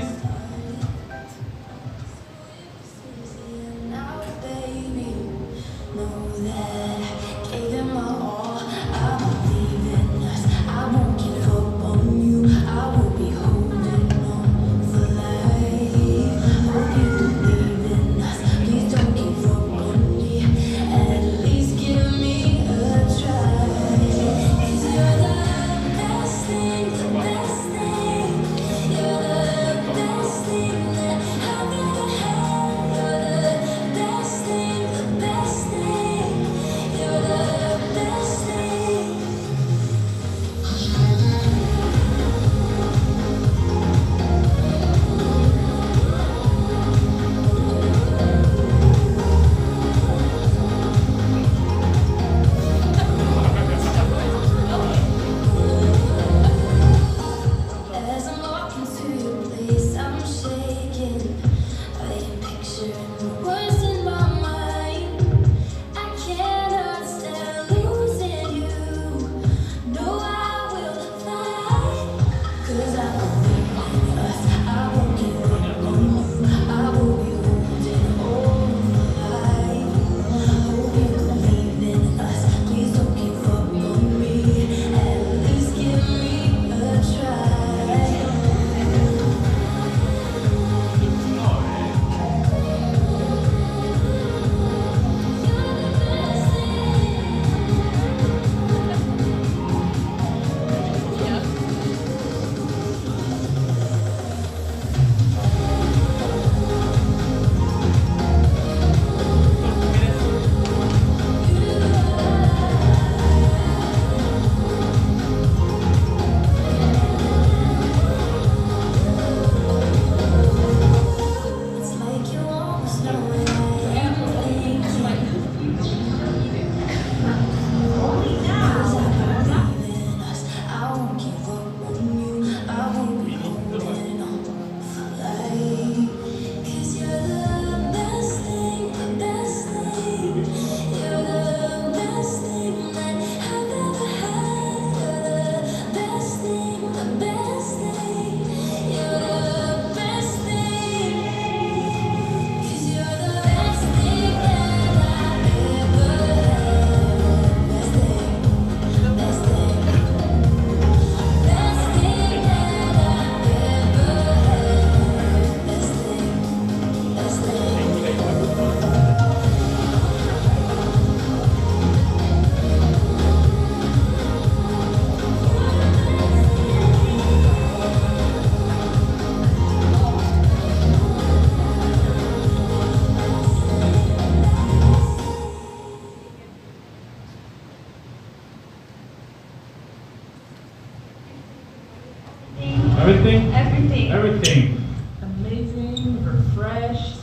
Everything? Everything. Everything. Amazing, refreshed,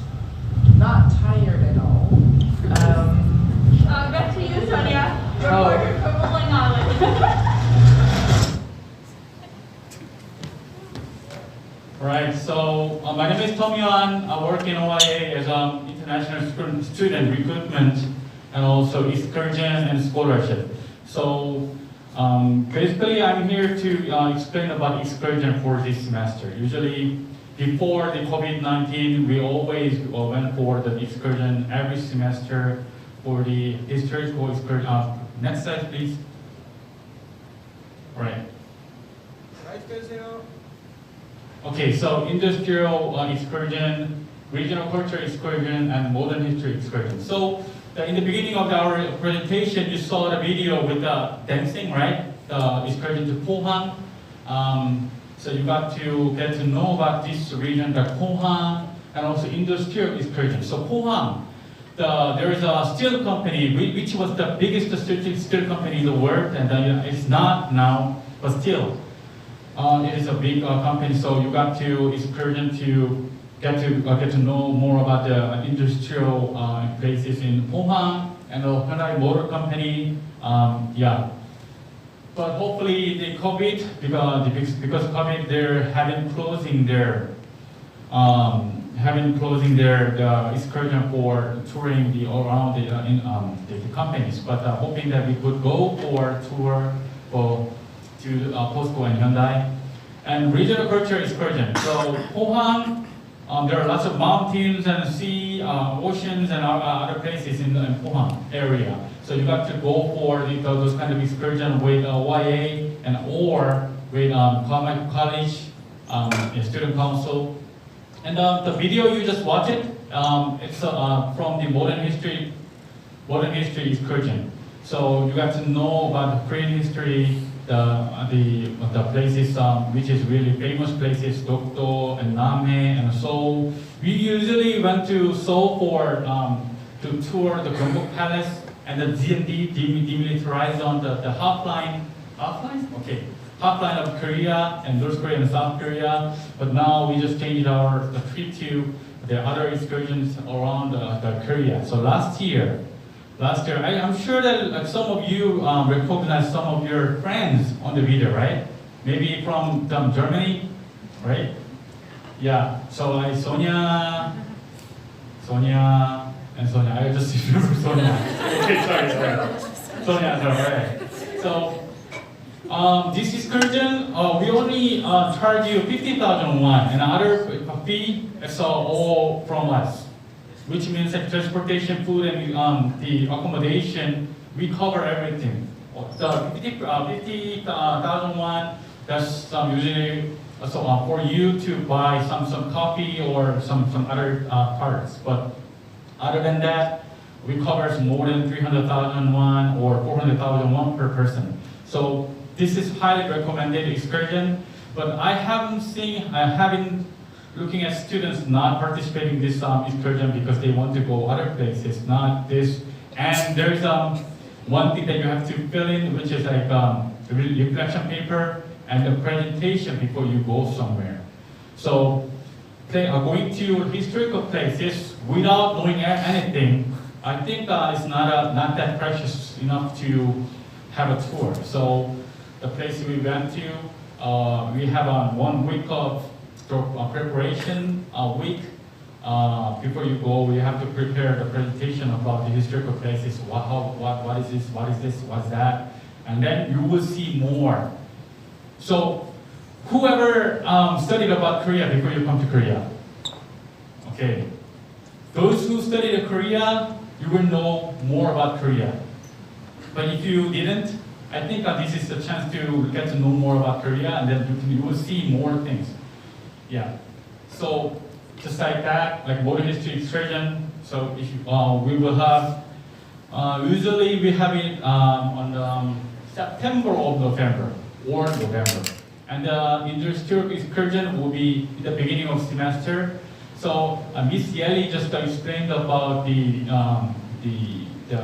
not tired at all. Back to you, Sonia. Oh. Reporter for Rolling Island. Right, so my name is Tom Yuan. I work in OIA as international student recruitment and also excursion and scholarship. So basically I'm here to explain about excursion for this semester. Usually before the COVID-19, we always went for the excursion every semester for the historical excursion. Next slide, please. Right. Okay, so industrial excursion, regional culture excursion, and modern history excursion. So in the beginning of our presentation, you saw the video with the dancing, right? The excursion to Pohang. So you got to get to know about this region, the Pohang, and also industrial excursion. So Pohang, there is a steel company which was the biggest steel company in the world, and it's not now, but still. It is a big company, so you got to excursion to get to know more about the industrial places in Pohang and the Hyundai Motor Company. Yeah, but hopefully the COVID, because of COVID, they're having closing their excursion for touring around the companies. But hoping that we could go for tour to POSCO and Hyundai. And regional culture excursion. So Pohang, there are lots of mountains and sea, oceans and other places in Pohang area. So you got to go for those kind of excursion with OIA and or with college, student council. And the video you just watched it's from the modern history excursion. So you got to know about the Korean history, the places which is really famous places, Dokdo and Namhae and Seoul. We usually went to Seoul for to tour the Gyeongbok Palace and the DMD, demilitarized zone, the hotline of Korea and North Korea and South Korea. But now we just changed the trip to the other excursions around the Korea. So last year, I'm sure that some of you recognize some of your friends on the video, right? Maybe from Germany, right? Yeah, so Sonia, and Sonia. I just remember Sonia. Okay, sorry. Sonia, right. So this excursion, we only charge you 50,000 won, and other fee is all from us. Which means that transportation, food, and the accommodation, we cover everything. The 50,000 won, that's usually for you to buy some coffee or some other parts. But other than that, we cover more than 300,000 won or 400,000 won per person. So this is highly recommended excursion. But I haven't looking at students not participating in this excursion because they want to go other places, not this. And there's one thing that you have to fill in, which is like the reflection paper and the presentation before you go somewhere. So going to historical places without knowing anything, I think it's not that precious enough to have a tour. So the place we went to, we have 1 week of preparation week. Before you go, you have to prepare the presentation about the historical places. What is this? What is this? What's that? And then you will see more. So, whoever studied about Korea before you come to Korea, okay. Those who studied Korea, you will know more about Korea. But if you didn't, I think this is a chance to get to know more about Korea, and then you will see more things. Yeah, so just like that, like modern history excursion. So if we will have, usually we have it on September or November. And the industrial excursion will be in the beginning of semester. So Miss Yeli just explained about the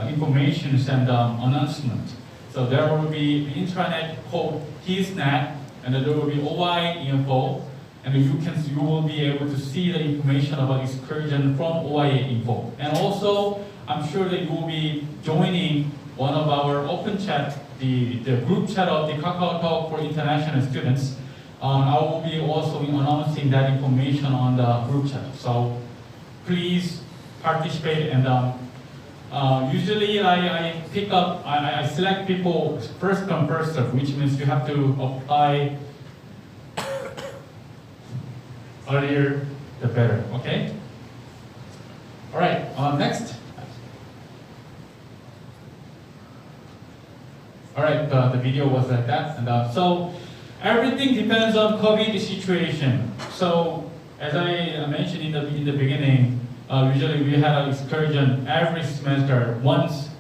information and announcement. So there will be intranet called HeSnet and then there will be OIA info, and you will be able to see the information about excursion from OIA info. And also, I'm sure that you will be joining one of our open chat, the group chat of the KakaoTalk for international students. I will be also announcing that information on the group chat. So please participate, and usually I select people first come first serve, which means you have to apply earlier the better, okay? All right, next. All right, the video was like that, and so everything depends on COVID situation. So as I mentioned in the beginning, usually we had an excursion every semester,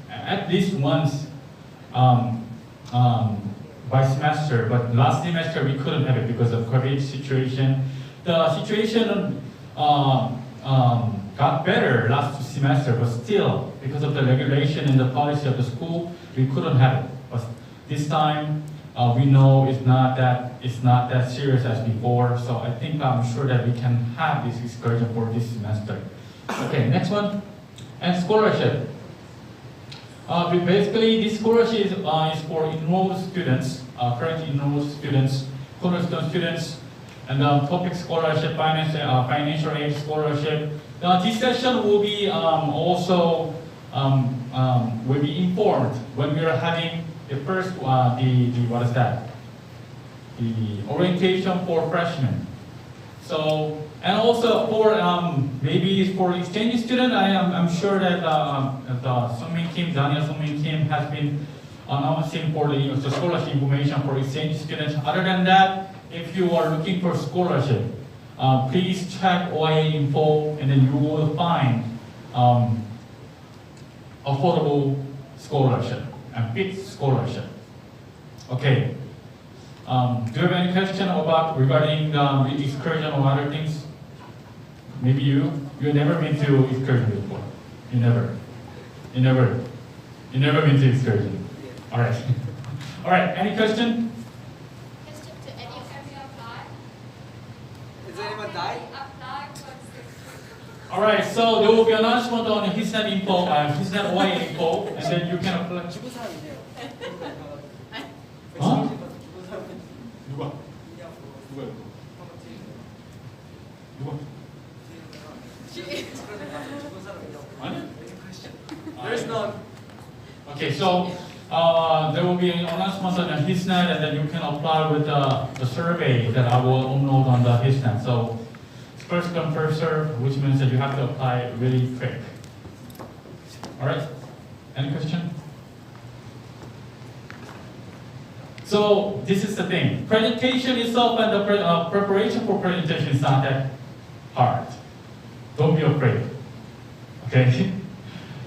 at least once by semester. But last semester we couldn't have it because of COVID situation. The situation got better last semester, but still, because of the regulation and the policy of the school, we couldn't have it. But this time, we know it's not that serious as before. So I'm sure that we can have this excursion for this semester. Okay, next one, and scholarship. Basically, this scholarship is for enrolled students, currently enrolled students, cornerstone students, and topic scholarship, financial aid scholarship. This session will be also will be informed when we are having the first what is that? The orientation for freshmen. So, and also for maybe for exchange student, I'm sure that Daniel Sungmin Kim has been announcing for the scholarship information for exchange students. Other than that, if you are looking for scholarship, please check OIA info, and then you will find affordable scholarship and fit scholarship. Okay. Do you have any question regarding the excursion or other things? Maybe you never been to excursion before. You never been to excursion. All right. All right. Any question? Is anyone died? All right. So there will be announcement on HISNet info, HISNet OIA info, and then you can apply. Huh? 누가? There's none. Okay, so there will be an announcement on the HISNet, and then you can apply with the survey that I will upload on the HISNet. So it's first come, first serve, which means that you have to apply really quick. All right? Any question? So this is the thing. Presentation itself and the preparation for presentation is not that hard. Don't be afraid. Okay.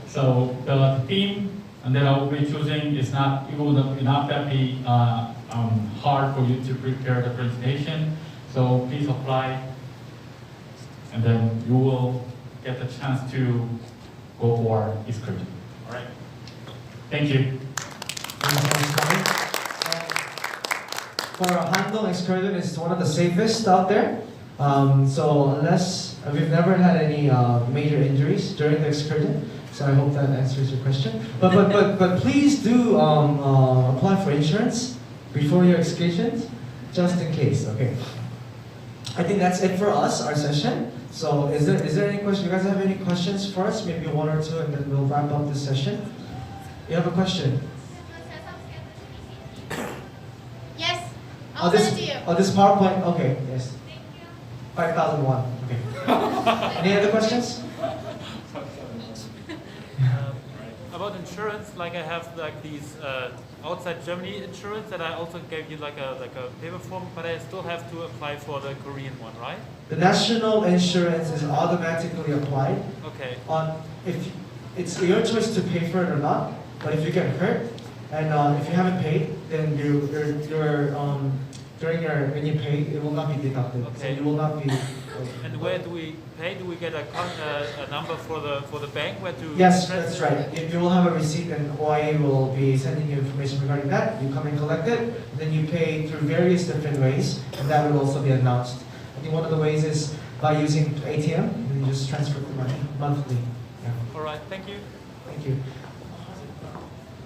So the theme and then I will be choosing is not that be hard for you to prepare the presentation. So please apply, and then you will get the chance to go for excursion. All right. Thank you. For Handong excursion, it's one of the safest out there. So unless we've never had any major injuries during the excursion, so I hope that answers your question. But please do apply for insurance before your excursions, just in case. Okay. I think that's it for us, our session. So is there any question? You guys have any questions for us? Maybe one or two, and then we'll wrap up this session. You have a question? Yes. I'll send it to you. This PowerPoint? Okay, yes. 5001. Okay. Any other questions? About insurance, like I have like these outside Germany insurance that I also gave you like a paper form, but I still have to apply for the Korean one, right? The national insurance is automatically applied. Okay. If it's your choice to pay for it or not, but if you get hurt and if you haven't paid, then when you pay, it will not be deducted. Okay. So you will not be. And where do we pay? Do we get a number for the bank where to? Yes, that's right. If you will have a receipt, then OIA will be sending you information regarding that. You come and collect it, then you pay through various different ways, and that will also be announced. I think one of the ways is by using ATM, and you just transfer the money monthly. Yeah. All right, thank you. Thank you.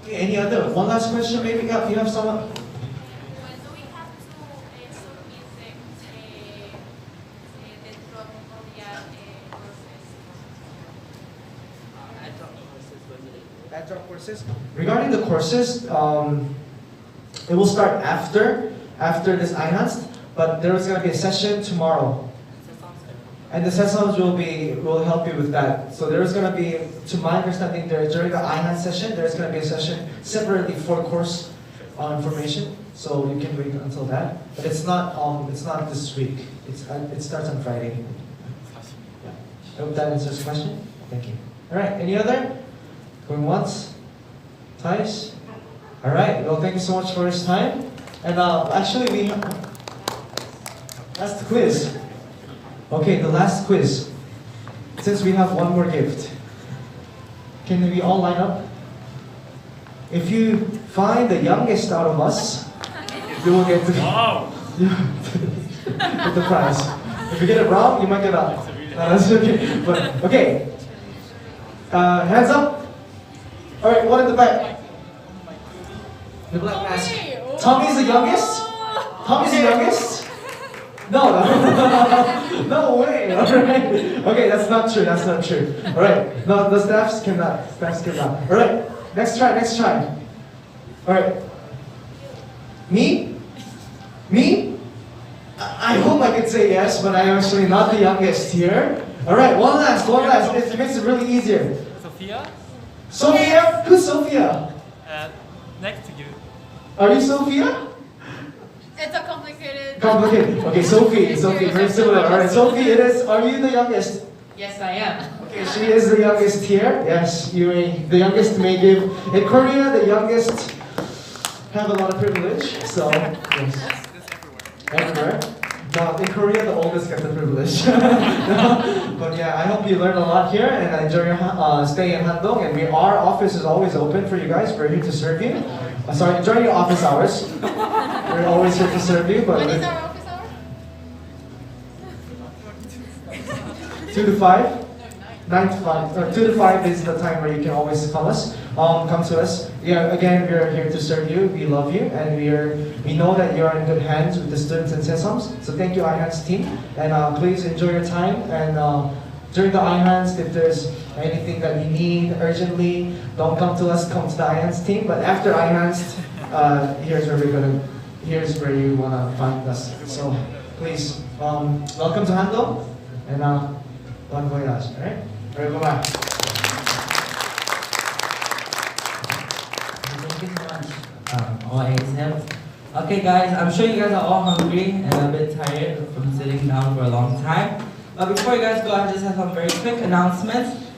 Okay, any other? One last question, maybe. Yeah, you have someone. Courses? Regarding the courses, it will start after this iHanST, but there is going to be a session tomorrow. And the sessions will help you with that. So there is going to be, to my understanding, during the iHanST session, there is going to be a session separately for course information. So you can wait until that. But it's not this week. It starts on Friday. Yeah. I hope that answers the question. Thank you. All right. Any other? Going once? Twice? All right. Well, thank you so much for this time. And actually, that's the quiz. Okay, the last quiz. Since we have one more gift, can we all line up? If you find the youngest out of us, you will get get the prize. If you get it wrong, you might get out. That's okay. But okay. Hands up. All right, one in the back. The black mask. Tommy's the youngest? Tommy's the youngest? No. No way. All right. Okay, that's not true. That's not true. All right. No, the staffs cannot. All right. Next try. All right. Me? I hope I could say yes, but I'm actually not the youngest here. All right. One last. It makes it really easier. Sophia? Who's Sophia? Next to you. Are you Sophia? It's a complicated. Okay, Sophie, very similar. All right, Sophie, it is. Are you the youngest? Yes, I am. Okay, she is the youngest here. Yes, the youngest may give. In Korea, the youngest have a lot of privilege. So, yes. Everywhere. No, in Korea, the oldest gets the privilege. No, but yeah, I hope you learned a lot here and enjoy your stay in Handong. And our office is always open for you guys. We're here to serve you. Sorry, during your office hours. We're always here to serve you. But when is our office hour? 2 to 5? 9 to 5. 2 to 5 is the time where you can always call us. Come to us. Yeah, again, we're here to serve you. We love you, and we know that you're in good hands with the students and Sesoms. So thank you, iHanST team, and please enjoy your time. And during the iHanST, if there's anything that you need urgently, don't come to us. Come to the iHanST team. But after iHanST, here's where you wanna find us. So please, welcome to Handong, and bon voyage. All right, bye. Thank you so much. OIA. Okay guys, I'm sure you guys are all hungry and a bit tired from sitting down for a long time. But before you guys go, I just have some very quick announcements.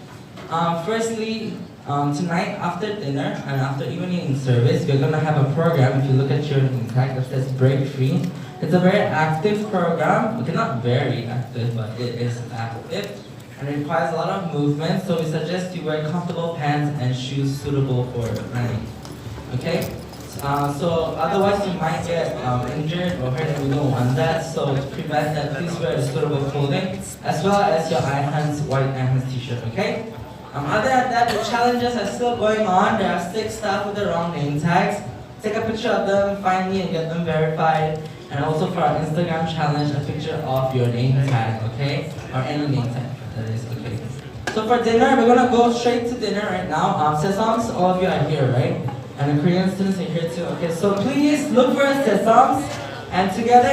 Firstly, tonight after dinner and after evening service, we're going to have a program. If you look at your tag that says Break Free, it's a very active program. Okay, not very active, but it is active. And it requires a lot of movement, so we suggest you wear comfortable pants and shoes suitable for running. Okay? So otherwise you might get injured or hurt, and we don't want that. So to prevent that, please wear suitable clothing as well as your iHanST white iHanST t-shirt, okay? Other than that, the challenges are still going on. There are 6 staff with the wrong name tags. Take a picture of them, find me and get them verified. And also for our Instagram challenge, a picture of your name tag, okay? Or any name tag, that is okay. So for dinner, we're gonna go straight to dinner right now. Sesoms, all of you are here, right? And the Korean students are here too. Okay, so please look for Sesoms, and together